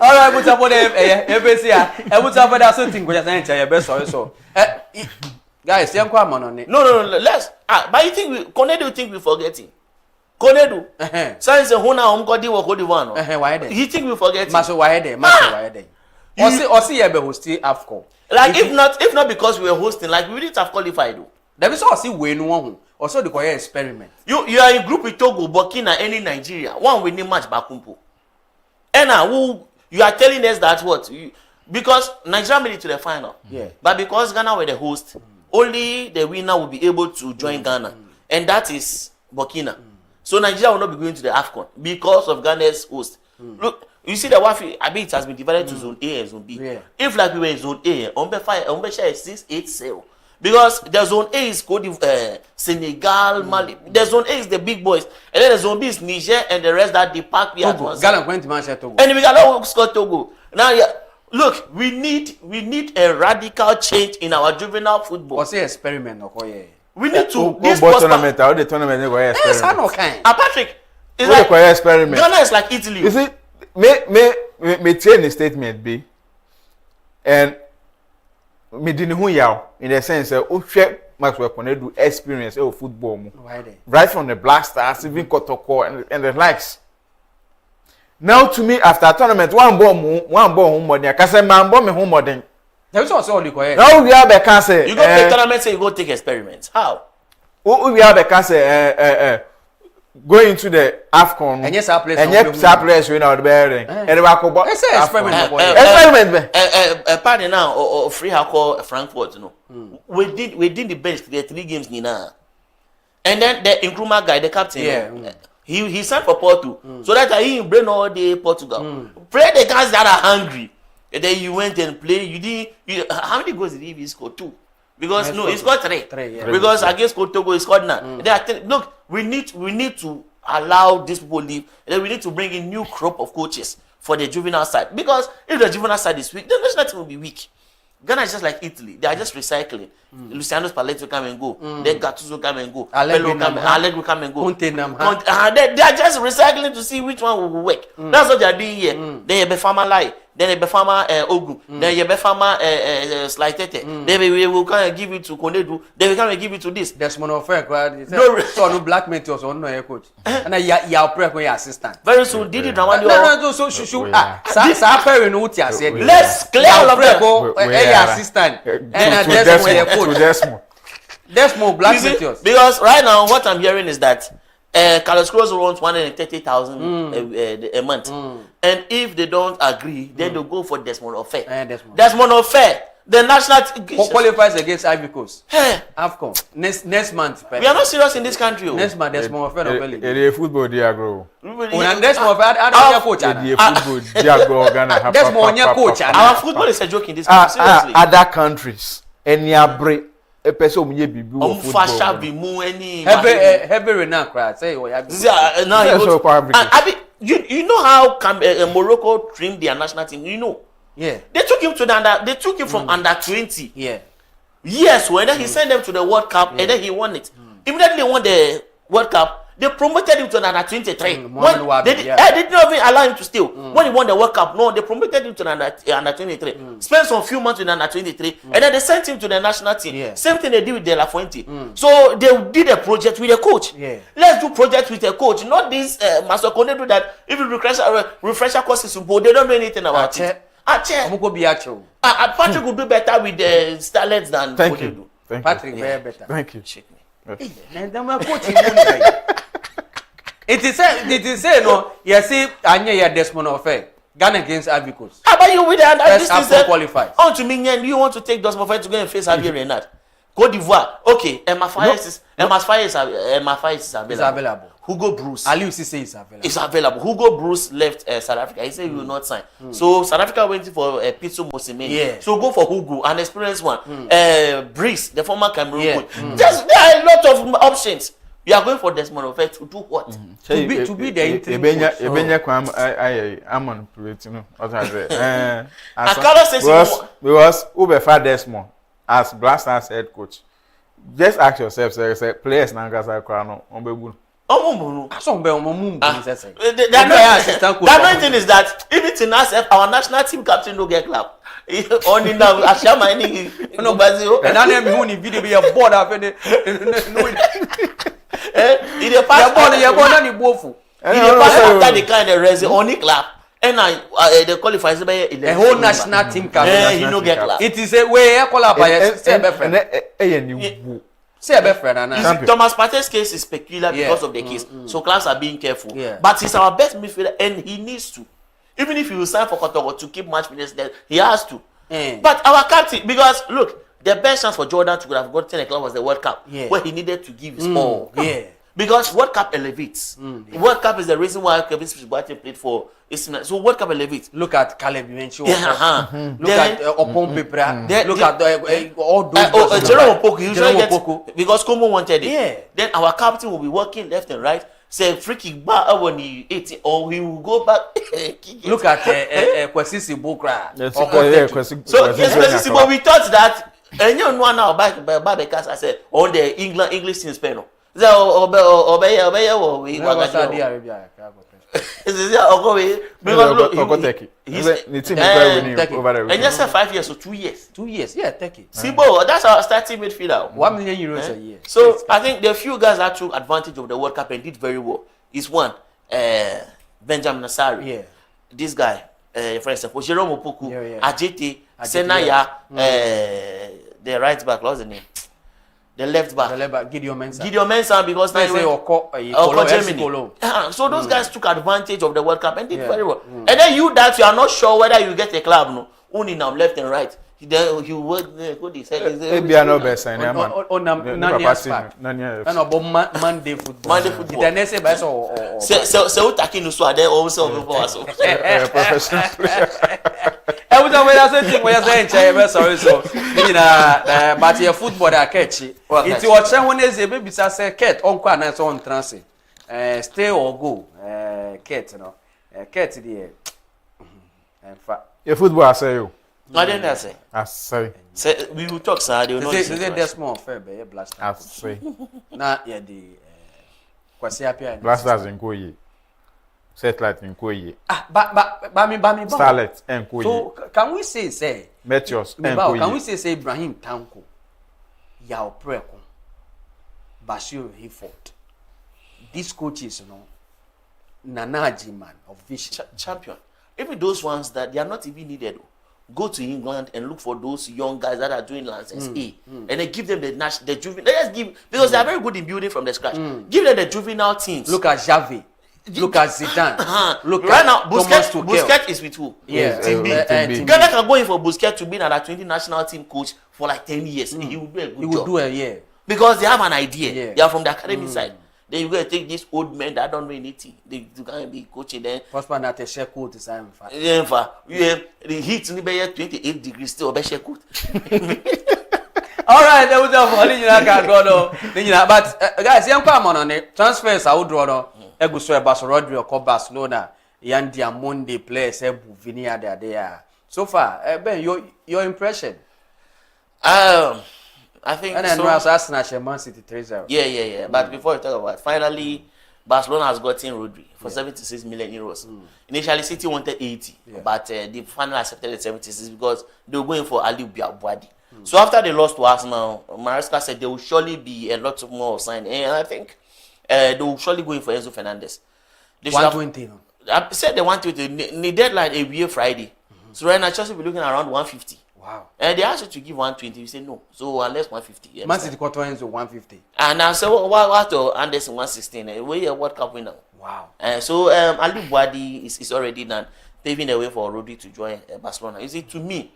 All right, put up on every year. I put up that something because I tell you best so. Guys, you come on it. No, let's. But you think Konedu think we forgetting? Konedu. Since the Hona Omkodi wa Kodi one. Why then? He think we forgetting? Maso why then? Osi ebe hosti AFCON. Like if not because we were hosting, like we didn't have qualified. There is also we no one. Also the Korea experiment. You are in group with Togo, Burkina, any Nigeria. One winning match Bakumpo. And now you are telling us that what? Because Nigeria made it to the final. Yeah. But because Ghana were the host, only the winner will be able to join Ghana. And that is Burkina. So Nigeria will not be going to the AFCON because of Ghana's host. Look, you see the Wafi, I mean it has been divided to zone A and zone B. Yeah. If like we were in zone A, Ombe share is 6-8-0. Because the zone A is Senegal, Mali. The zone A is the big boys. And then the zone B is Niger and the rest that the park we had. Ghana went to Manchester Togo. And we got score Togo. Now, yeah, look, we need a radical change in our juvenile football. What's the experiment? We need to this tournament. How the tournament is going to experiment? Patrick, it's like experiment. Ghana is like Italy. You see, may change the statement be, and me didn't who yaw in the sense that Maxwell Konedu experience of football. Right from the Black Stars, even Kotoko and the likes. Now to me, after tournament, one ball home modern. Cause man bomb me home modern. There is also only quiet. Now we are back. You go play tournament, say you go take experiments. How? we have a case going into the AFCON. And yes, our place. And yes, our place we know the bearing. And we are going. It's an experiment. Experiment. Party now or free call Frankfurt. You know, we did the bench the 3 games Nina, and then the Nkrumah guy, the captain. Yeah. He signed for Porto, so that he bring all the Portugal. Play the guys that are hungry. And then you went and play. You didn't. How many goals did he score? 2. Because no, he scored 3. 3, yeah. Because against Togo, he scored none. Look, we need to allow these people live, and then we need to bring in new crop of coaches for the juvenile side. Because if the juvenile side is weak, the national team will be weak. Ghana is just like Italy; they are just recycling. Luciano Spalletti will come and go. Then Gattuso will come and go. Allegri will come and go. They are just recycling to see which one will work. That's what they are doing here. Then you be farmer Lai, then you be farmer Ogu, then you be farmer Slaitete. Then we will come and give it to Konedu. Then we come and give it to this. There's one of fair. So no black mentors or no coach. And you pray for your assistant. Very soon, did it? No. So should let's clear all of them. Assistant and Desmond black mentors. Because right now what I'm hearing is that Carlos Cruz wants 130,000 a month, and if they don't agree, then they'll go for Desmond Ofe. Desmond Ofe, the national qualifies against Ivory Coast. AFCON next month. We are not serious in this country. Next month, Desmond Ofe. It's football diagram. Desmond Ofe, I don't coach. Football diagram. Desmond coach. Our football is a joke in this country. Seriously. Other countries, any abre. A person who may be heavy renown crowd. Say, you know how Morocco trimmed their national team. You know, yeah, they took him to they took him from under 20. Yeah, yes. When then he sent them to the World Cup, and then he won it. Immediately won the World Cup. They promoted him to under 23. They didn't even allow him to steal. When he won the World Cup, no, they promoted him to under 23. Spent some few months with under 23, and then they sent him to the national team. Same thing they did with De La Fuente. So they did a project with a coach. Let's do project with a coach, not this Master Konedo that if you refresher courses, they don't know anything about it. Patrick will do better with the starlets than Konedo. Patrick very better. Thank you. Shake me. It is say no. You see, Anya Desmond Ofe Ghana against Ivory Coast. How about you with that? This is qualified. On to me, do you want to take Desmond Ofe to go and face Javier Renard? Cote d'Ivoire. Okay, Emma Fayez is available. Hugo Bruce. Aliou Cisse is available. Is available. Hugo Bruce left South Africa. He said he will not sign. So South Africa went for Pitso Mosimane. Yeah. So go for Hugo, an experienced one. Brice, the former Cameroon coach. There are a lot of options. You are going for Desmond Ofe to do what? To be the interim I'm on Puritino. Because Ubefa Desmond as Blasters head coach. Just ask yourself, say players Nangasa Krano on Bebu. The annoying thing is that if it's in us, our national team captain don't get clap. Only now, Ashama any no Bazio. And I never who video be a board of any. In the past, after the kind of resume, only clap. And the qualifiers by the whole national team captain. You know get clap. It is a way I call up by Thomas Partey's case is peculiar because of the case. So clubs are being careful. But he's our best midfielder and he needs to. Even if he will sign for Kotogo to keep match minutes there, he has to. But our captain, because look, the best chance for Jordan to have gotten a club was the World Cup, where he needed to give his all. Because World Cup elevates. World Cup is the reason why Kevin Spacey played for Ismail. So World Cup elevates. Look at Caleb Mention. Look at Opon Pepra. Look at all those. Jerome Opoku usually gets because Como wanted it. Then our captain will be working left and right. Say free kick back when he 80 or he will go back. Look at Kwesisi Bukra. So Kwesisi, but we thought that and you know now back because I said on the English team Spain. Obey we go Saudi Arabia. And just 5 years or 2 years. 2 years, yeah, take it. Sibo, that's our starting midfielder. €1 million a year. So I think the few guys that took advantage of the World Cup and did very well is one, Benjamin Nassari. Yeah. This guy, for example, Jerome Opoku, Ajete, Senaya, the right back, what's the name? the left back. The left back, Gideon Mensah, because they say Germany. So those guys took advantage of the World Cup and did very well. And then you are not sure whether you get a club, no. Only now left and right. He work what he said is no best man. Monday football. The next best or so attacking the sword there also professional. Every time when I say we are saying sorry so but your football that catch it was when they say baby say cat on kwa na so on transit stay or go cat no cat there in fact your football I say you I didn't say. I say. Say we will talk, sir. They will not. Say there's more fair, be blast. I say. Na yeah the kwasi apia. Blasters in Koyi. Satellite in Koyi. Bami. Starlet in Koyi. So can we say Meteors in Koyi. Can we say Ibrahim Tanko, Yao Preko, Bashir Hayford. These coaches, you know, Nanaji man of vision, champion. Even those ones that they are not even needed. Go to England and look for those young guys that are doing license A, and then give them the juvenile. Let's give because they are very good in building from the scratch. Give them the juvenile teams. Look at Xavi. Look at Zidane. Look right at now, Busquets is with who? Yeah, Ghana can go in for Busquets to be an under-20 national team coach for like 10 years. He will do a good job. He will do it, yeah. Because they have an idea. Yeah. They are from the academy side. Then you go and take these old men that don't know anything. They can't be coaching them. Prosper not a share coat is in fact. Yeah, the heat in the 28 degrees still be share coat. All right, that was all for you know. But guys, you come on it. Transfers I would draw no. Eguso Barcelona or Barcelona. Yandia Monday players Vinia there. So far, Ben, your impression? I think and then Arsenal Man City 3-0. Yeah. But before we talk about it, finally, Barcelona has gotten Rodri for 76 million euros. Initially, City wanted 80, but they finally accepted the 76 because they were going for Aliou Buadi. So after they lost to Arsenal, Maresca said there will surely be a lot more signing, and I think they will surely go in for Enzo Fernandez. 120. I said they want to the deadline a year Friday. So right now, Chelsea will be looking around 150. Wow. And they asked you to give 120. You say no. So unless 150. Man City quarter ends 150. And I said, what to Anderson 116? We are World Cup winner. Wow. And so Aliou Buadi is already done, paving the way for Rodri to join Barcelona. You see, to me,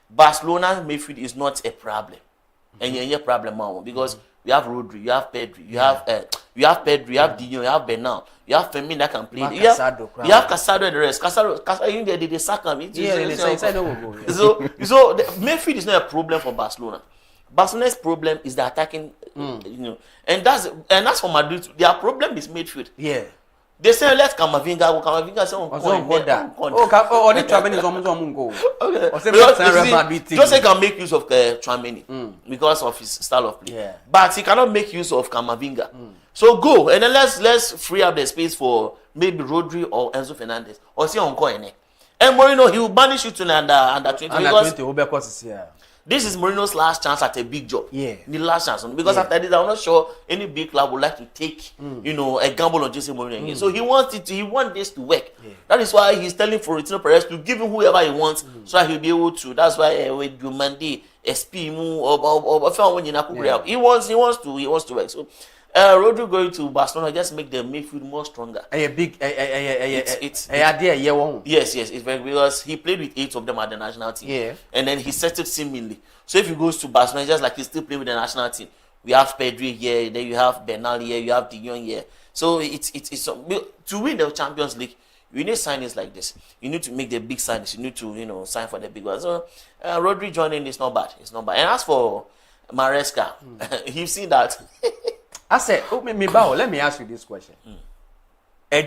Barcelona midfield is not a problem. And you're a problem now because you have Rodri, you have Pedri, you have Pedri, you have Dion, you have Bernal, you have Firmino that can play. You have Casado and the rest. Casado, they sack him. So the midfield is not a problem for Barcelona. Barcelona's problem is the attacking, and that's for Madrid. Their problem is midfield. Yeah. They say let's Camavinga say the Tchouaméni is almost go. Okay. Jose can make use of Tchouaméni because of his style of play. Yeah. But he cannot make use of Camavinga. So go and then let's free up the space for maybe Rodri or Enzo Fernandez or see on Koene. And Mourinho, he will banish you to under 20 because this is Mourinho's last chance at a big job. Yeah. The last chance. Because after this, I'm not sure any big club would like to take, a gamble on Jose Mourinho again. So he wants this to work. Yeah. That is why he's telling Florentino Perez to give him whoever he wants so that he'll be able to. That's why with Diomande, SP, or he wants to work. So Rodri going to Barcelona just make the midfield more stronger. Yes, it's very because he played with 8 of them at the national team. Yeah. And then he settled seemingly. So if he goes to Barcelona, just like he's still playing with the national team. We have Pedri here, then you have Bernal here, you have De Jong here. So it's to win the Champions League, you need signings like this. You need to make the big signings. You need to sign for the big ones. So Rodri joining is not bad. It's not bad. And as for Maresca, you've seen that. I said, let me ask you this question.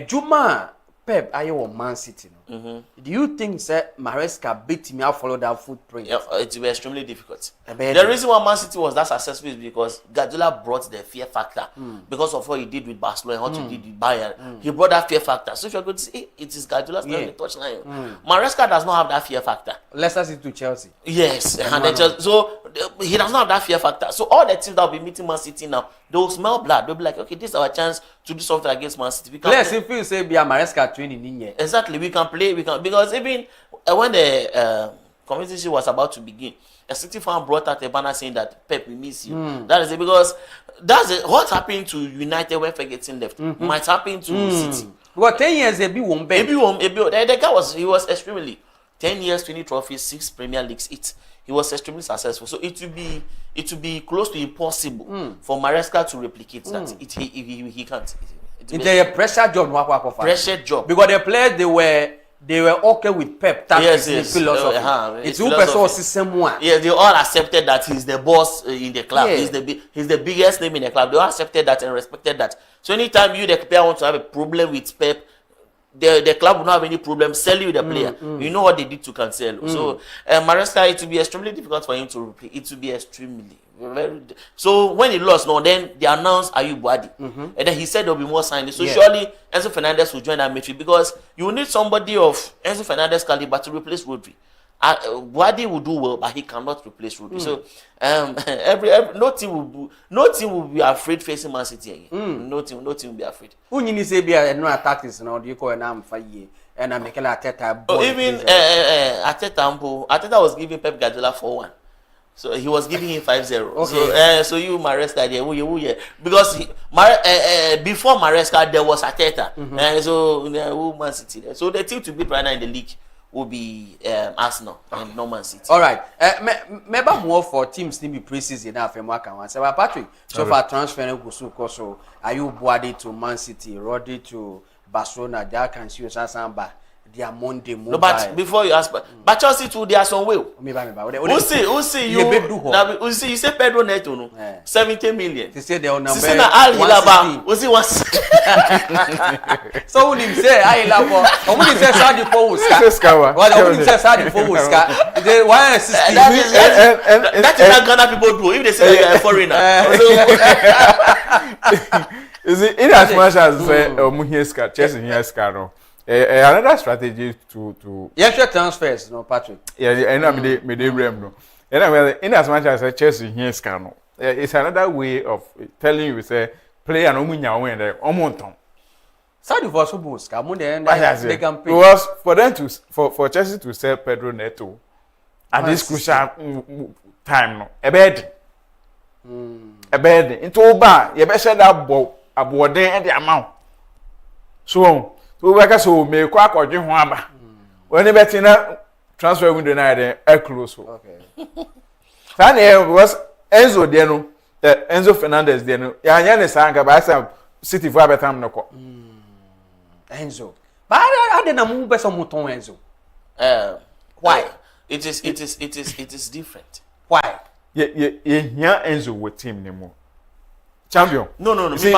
Juma Pep, are you on Man City? Do you think that Maresca beat me out follow that footprint? Yeah, it will be extremely difficult. The reason why Man City was that successful is because Guardiola brought the fear factor because of what he did with Barcelona and what he did with Bayern. He brought that fear factor. So if you're going to say it is Guardiola's on the touchline, Maresca does not have that fear factor. Leicester City to Chelsea. Yes, so he does not have that fear factor. So all the teams that will be meeting Man City now, they will smell blood. They'll be like, okay, this is our chance to do something against Man City. Yes, if you say be a Maresca training in here. Exactly, we can play. Because even when the competition was about to begin, a City fan brought out a banner saying that Pep, we miss you. That is it, because that's it. What happened to United when Ferguson left might happen to City. Well, 10 years, they be one baby. The guy was extremely 10 years, 20 trophies, 6 Premier Leagues. He was extremely successful. So it would be close to impossible for Maresca to replicate that. He can't. It's a pressure job. Pressure job. Because the players they were okay with Pep tactics and philosophy. It's who system one. Yeah, they all accepted that he's the boss in the club. Yeah. He's the biggest name in the club. They all accepted that and respected that. So anytime you the player want to have a problem with Pep, the club will not have any problem selling you the player. You know what they did to Cancelo. So Maresca, it will be extremely difficult for him to replay. It will be extremely very. So when he lost, then they announced Ayub Wadi, and then he said there will be more signings. So surely Enzo Fernandez will join that midfield, because you need somebody of Enzo Fernandez caliber to replace Rodri. Wadi will do well, but he cannot replace Rodri. So no team will be afraid facing Man City again. No team will be afraid. Who you say be no tactics now? Do you call an 5 year and Mikel Arteta? Even Arteta was giving Pep Guardiola 4-1. So he was giving him 5-0. Okay. So you Maresca there, because before Maresca there was Arteta, so Man City there. So the team to beat right now in the league will be Arsenal and no Man City. All right. Maybe more for teams to be pre-season now. So Patrick, so far transfer so are you Boadi to Man City, Rodri to Barcelona? Jack and Samba. They are Monday mobile. No, but before you ask, but Chelsea too, they are some will. Who see you? Who see you say Pedro Neto no? 70 million. They say they are number. Al Hilaba. Who see what? So when you say Al Hilaba, when you say Saudi Fowuska, well, when you say Saudi Fowuska, they 160. That is not Ghana people do. If they say you are a foreigner. You see, in as much as say Muhieska, Chelsea Muhieska no. Another strategy to yes, transfers, no, Patrick. Yeah, I know me they blame no. And in as much as Chelsea here scano, it's another way of telling you say play and omunya when they omonton. Saudi for so boost, come on then they can pay. Because for them to for Chelsea to sell Pedro Neto at this crucial time no, a bed into Oba, you better share that about there and the amount. So we so me kwa kodwe ho aba when beti na transfer window na dey close. Okay. Sana was Enzo de no Enzo Fernandez de no ya anya ne sanga ba sa City for abetam no ko Enzo but I didn't move be some ton Enzo. Why? It is different. Why? Yeah Enzo with team nemo champion. No. See,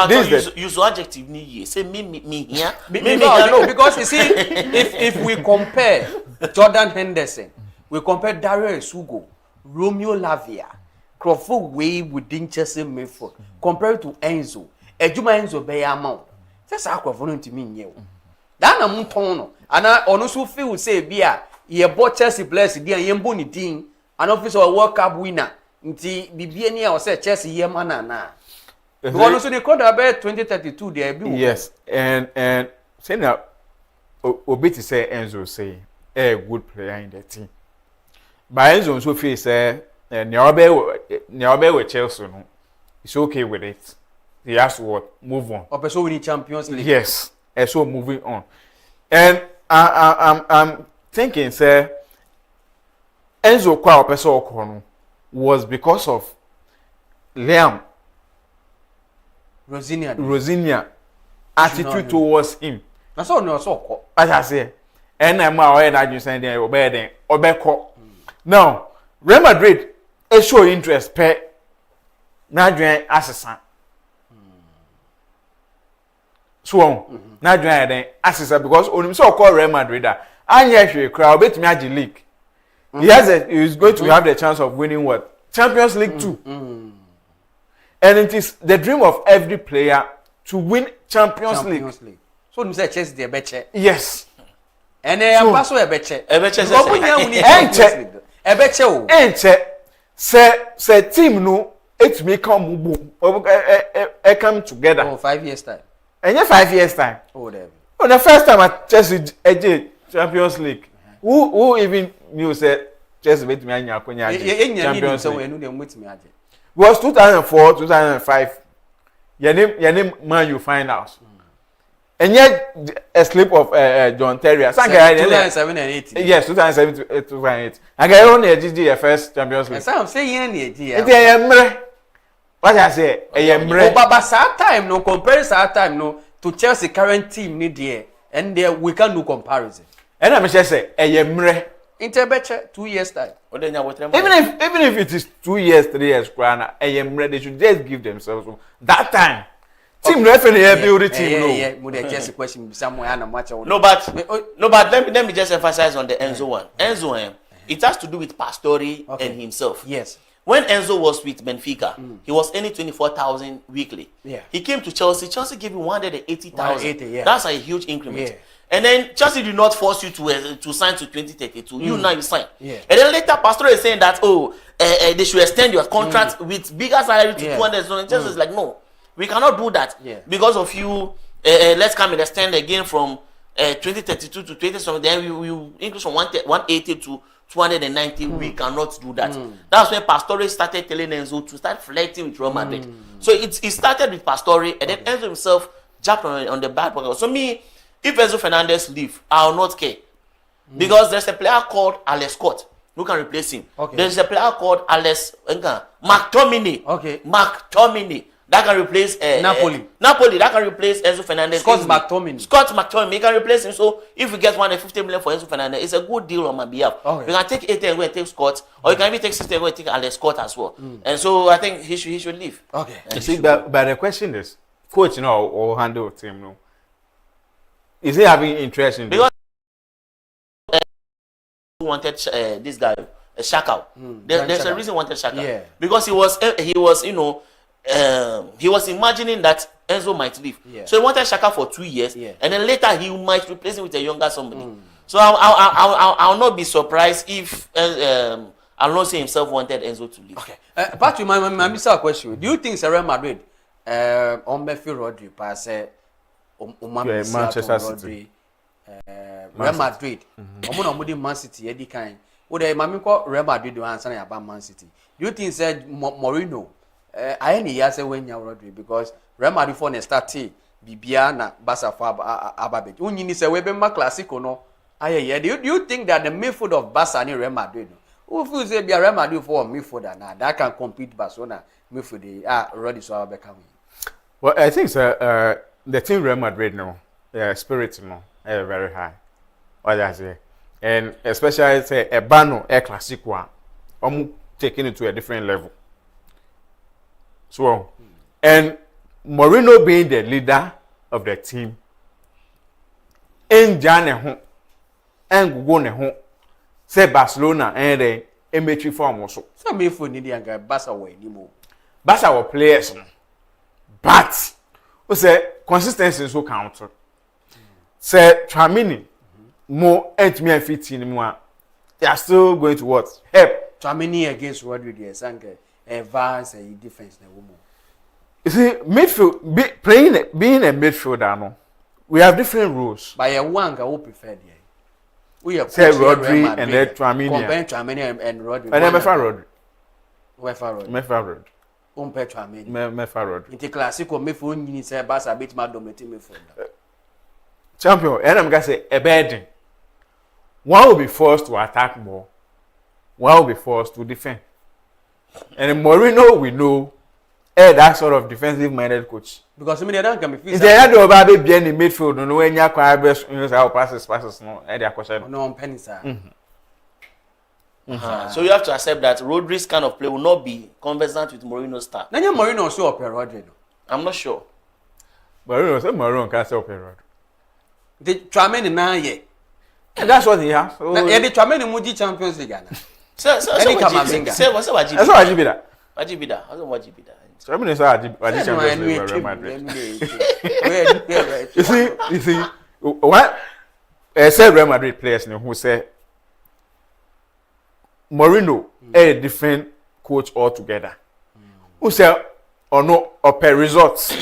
use adjective ni say me here. No, because you see, if we compare Jordan Henderson, we compare Dario Esugo, Romeo Lavia, Crawford way within Chelsea midfield, compared to Enzo, Ejuma Enzo be amount. That's how Crawford to me here. That na muntono. And I also feel say bia ye bought Chelsea players there yembo ni din, an officer World Cup winner. Nti bibie ni a say Chelsea ye mana na. Because also the code about 2032 there be. Yes, and saying that Obiti say Enzo say a good player in the team. But Enzo so feel say Nyaobe with Chelsea no, it's okay with it. He has to move on. Or so we need Champions League. Yes, and so moving on. And I'm thinking say Enzo kwa opeso okono was because of Liam Rosinia attitude towards him. That's all no so. As I say, and I'm aware that you send there Obeko. Now, Real Madrid show interest per Nadrian assassin. So Nadrian then assassin because on him so called Real Madrid and yes crowd bet me league. He's going to have the chance of winning what? Champions League 2. And it is the dream of every player to win Champions League. So you say Chelsea the beche. Yes. And pass a beche. Say team no it may come together. Oh, 5 years time. And 5 years time. Oh, there. The first time at Chelsea Champions League. Who even knew say Chelsea bet me anya akonya Champions League. Was 2004, 2005. Your name Man U finals. And yet a slip of John Terry. 2007 and 8. Yes, 2007 to 2008. I got on the first Champions League. I'm saying what I say, but sad time no compare sad time no to Chelsea current team need there and there we can do comparison. And I'm just say Interbeche 2 years time. Even if it is 2 years, 3 years, they should just give themselves that time. Team referee build the team. Chelsea question somewhere and match. No, but let me just emphasize on the Enzo one. Enzo, it has to do with Pastore and himself. Yes. When Enzo was with Benfica, he was earning 24,000 weekly. Yeah. He came to Chelsea. Chelsea gave him 180,000. Yeah. That's a huge increment. Yeah. And then Chelsea did not force you to sign to 2032. You now you sign. Yeah. And then later, Pastore is saying that they should extend your contract with bigger salary to 200. And Chelsea is like, no, we cannot do that because of you. Let's come and extend again from 2032 to 20something. Then we increase from 180 to 290. We cannot do that. That's when Pastore started telling Enzo to start flirting with Real Madrid. So it started with Pastore, and then Enzo himself jumped on the bad pocket. So me, if Enzo Fernandez leave, I will not care. Because there's a player called Alex Scott who can replace him. Okay. There's a player called McTominay. Okay. McTominay that can replace Napoli. Napoli that can replace Enzo Fernandez. Scott McTominay. He can replace him. So if we get 150 million for Enzo Fernandez, it's a good deal on my behalf. Okay. You can take 80 and go and take Scott, or you can even take 60 and go and take Alex Scott as well. And so I think he should leave. Okay. You see, but the question is, coach, or handle team, no. Is he having interest in because wanted this guy Shakau. There's a reason he wanted Shakau. Yeah. Because he was he was imagining that Enzo might leave. Yeah. So he wanted Shakau for 2 years, and then later he might replace him with a younger somebody. So I'll not be surprised if Alonso himself wanted Enzo to leave. Okay. Patrick, my Mr. question. Do you think Real Madrid on Messi Rodri pass Manchester City, Real Madrid, Man City, Eddie Kine. Would a mammy call Real Madrid do answer about Man City? Do you think said Mourinho? I only say when you're Rodri because Real Madrid for the start Bibiana Basa Ababet. Unni say Weber Classico no. Do you think that the midfield of Barca and Real Madrid? Who feels say be a Real Madrid for midfielder now that can compete Barcelona midfield? Rodri so becoming. Well, I think the team Real Madrid no, spirit no, very high. What I say, and especially say a bano a classic one, taking it to a different level. So, and Mourinho being the leader of the team, and Jane and go say Barcelona and the MHC form also. Some me for need and Barca way anymore. Barca were players, but we say consistency is so counter. Say Tramini more and me and 15 more. They are still going to what? Help. Tramini against Rodri Sanke advance a defense na woman. You see, midfield being a midfielder no. We have different rules. By a one who prefer there. We have say Rodri and then Tramini. Compare Tramini and Rodri. And then Rodri. Rodri. Tramini. Rodri. Inte classico me for nyini say Barca bit ma dominate me for. Champion, and I'm gonna say a burden. One will be forced to attack more. One will be forced to defend. And Mourinho, we know, that sort of defensive-minded coach. Because I mean, they don't can be. Is there any other baby in the midfield? No, when you acquire best, you know, passes, no, and they are question. No, on penny, sir. So you have to accept that Rodri's kind of play will not be conversant with Mourinho's style. Now, Mourinho show up here, Rodri. I'm not sure. Mourinho can't say up here. The Tramini now yet. And that's what he has. Yeah, the Tramini Muji Champions League. Say what's Wajibida? I don't Wajibida. Tramini is Champions League Real Madrid. You see, what say Real Madrid players who say Mourinho a different coach altogether. Who say or no per results.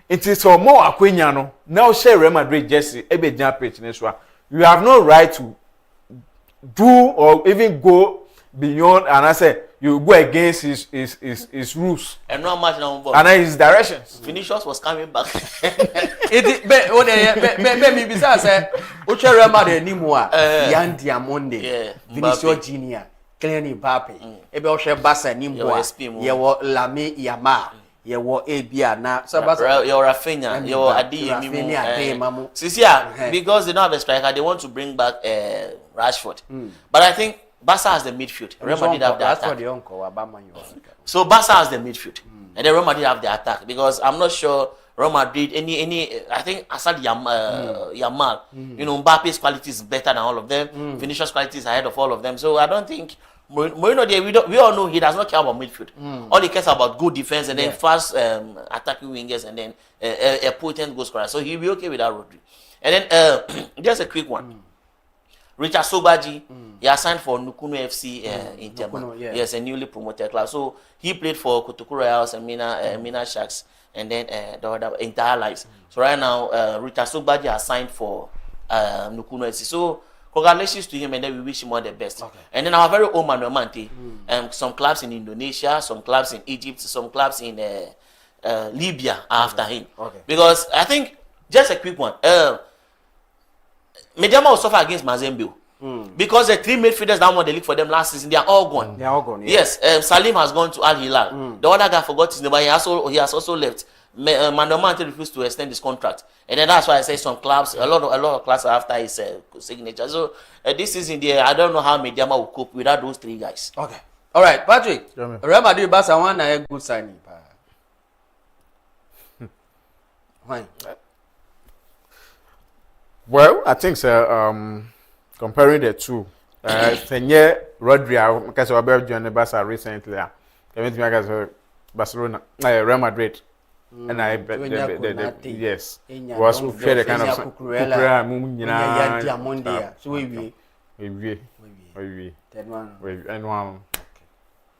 It is so more Aquiniano. Now share Real Madrid Jesse ebe jump pitch. You have no right to do or even go beyond, and I say you go against his rules and not much now and his directions. Vinicius was coming back. It be me bisa say Uche Real Madrid ni mu a Yan Diamonde Vinicius Junior Kylian Mbappe ebe ohwe Barca ni mu a ye wo Lamine Yamal ye wo Ebia na so Barca your Rafinha your Adeyemi Sisia because they don't have a striker they want to bring back Rashford but I think Barca has the midfield. Real Madrid have the attack. So Barca has the midfield, and then Real Madrid have the attack because I'm not sure Real Madrid any. I think aside Yamal, you know, Mbappe's quality is better than all of them. Vinicius' quality is ahead of all of them. So I don't think Mourinho. We all know he does not care about midfield. All he cares about good defense and then fast attacking wingers and then a potent goal scorer. So he'll be okay with that, Rodri. And then just a quick one. Richard Sobaji, he has signed for Nukunu FC in Tema. Yes, a newly promoted club. So he played for Kotoko Royals and Mina Sharks, and then the other entire lives. So right now, Richard Sobaji has signed for Nukunu FC. So congratulations to him, and then we wish him all the best. Okay. And then our very own Manuel Mante, some clubs in Indonesia, some clubs in Egypt, some clubs in Libya are after him. Okay. Because I think just a quick one. Mediama will suffer against Mazembe because the three midfielders that won the league for them last season, they are all gone. They are all gone. Yeah. Yes, Salim has gone to Al Hilal. The other guy forgot his name, but he has also left. Manuel Mante refused to extend his contract, and then that's why I say some clubs, a lot of clubs are after his signature. So this season, I don't know how Mediama will cope without those three guys. Okay, all right, Patrick. Real Madrid, Barca one a good signing. Why? Well, I think so. Comparing the two, Senye Rodri, because we have joined Barca recently. Kevin Tiago, Barcelona, Real Madrid, and I yes, was fair the kind of Cucurella, Diamondia. So we and one.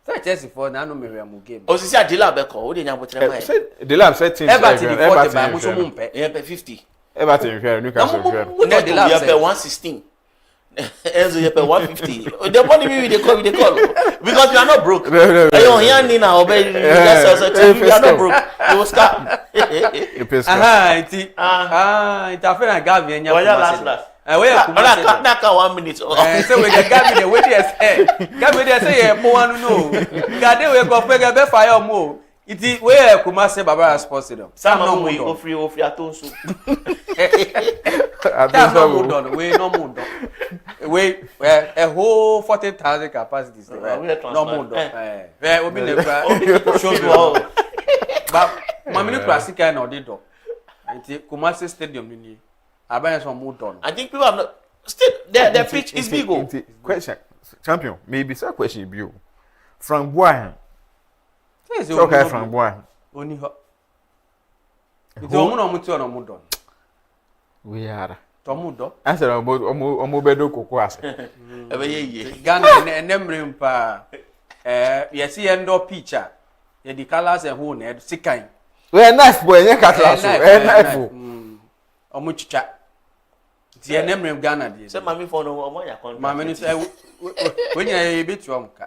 So Chelsea for now no me real game. O sisi Adila Beko, o de nya botre mai. The lab setting. Everton 40 by muso mumpe. Yeah, 50. Everton fair, Newcastle fair. No, the lab 116. Enzo you pay 150. The money we call because we are not broke. You here ni na obey we are not broke. You will start. It after na Gavi enya. Last. We na 1 minute. So we get Gavi the way they say. Gavi they say mo wan no. Gade we go pay be fire mo. Iti we Kumase Baba Sports Stadium. Some no we ofri atonsu. That's not good done. We no more done. We a whole 40,000 capacity. No more done. We be never show you. But Mamini Classica no dey do. Iti Kumase Stadium ni. Abaya some more done. I think people have not still the pitch is big. Question champion maybe some question you. From Bois. Okay, from boy. Only ho. It's almost no more done. We are. Tomudo. I said omo bedo koko ase. Ghana and them pa you see endo picture. The colors and who ne sikan. We knife boy, nya cutlass. Knife. Omo chicha. Ti enem Ghana dey. Say mami for no omo ya contract. Mami no say when you be to am ka.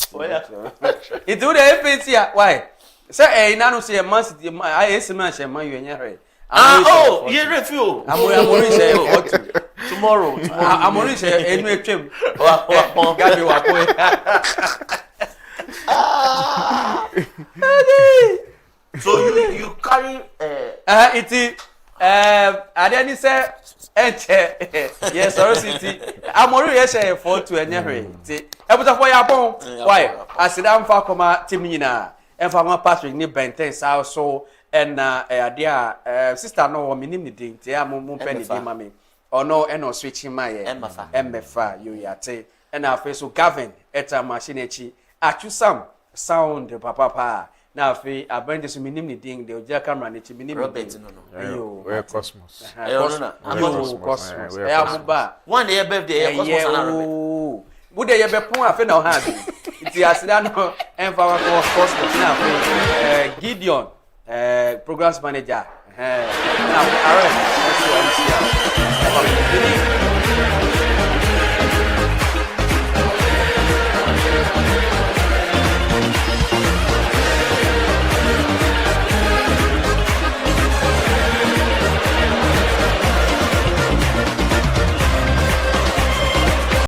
It do the FAC here. Why? Say nanu say Man City I man share man you nya. Oh, you review. I'm say tomorrow. I'm say enu etwem. Gabi wa ko. So you carry it I didn't say yes, sorry city. Amoru yes for to enya hwe. Ebuta for ya bon. Why? Asidam fa koma team nyina. Emfa ma Patrick ni Benten sa so and dia sister no minim ni din te am pe ni din mame. Ono eno switching my MFA you yate. And afi so Gavin eta machine echi. Achu sam sound papa. Na afi abende so minim ni din de oja camera ni chi minim Robert no. We Cosmos. Cosmos. Amuba. One day birthday Cosmos and Would they be pon afi na ha bi. Iti asida no emfa wa Cosmos na afi Gideon programs manager na arrest also MCR.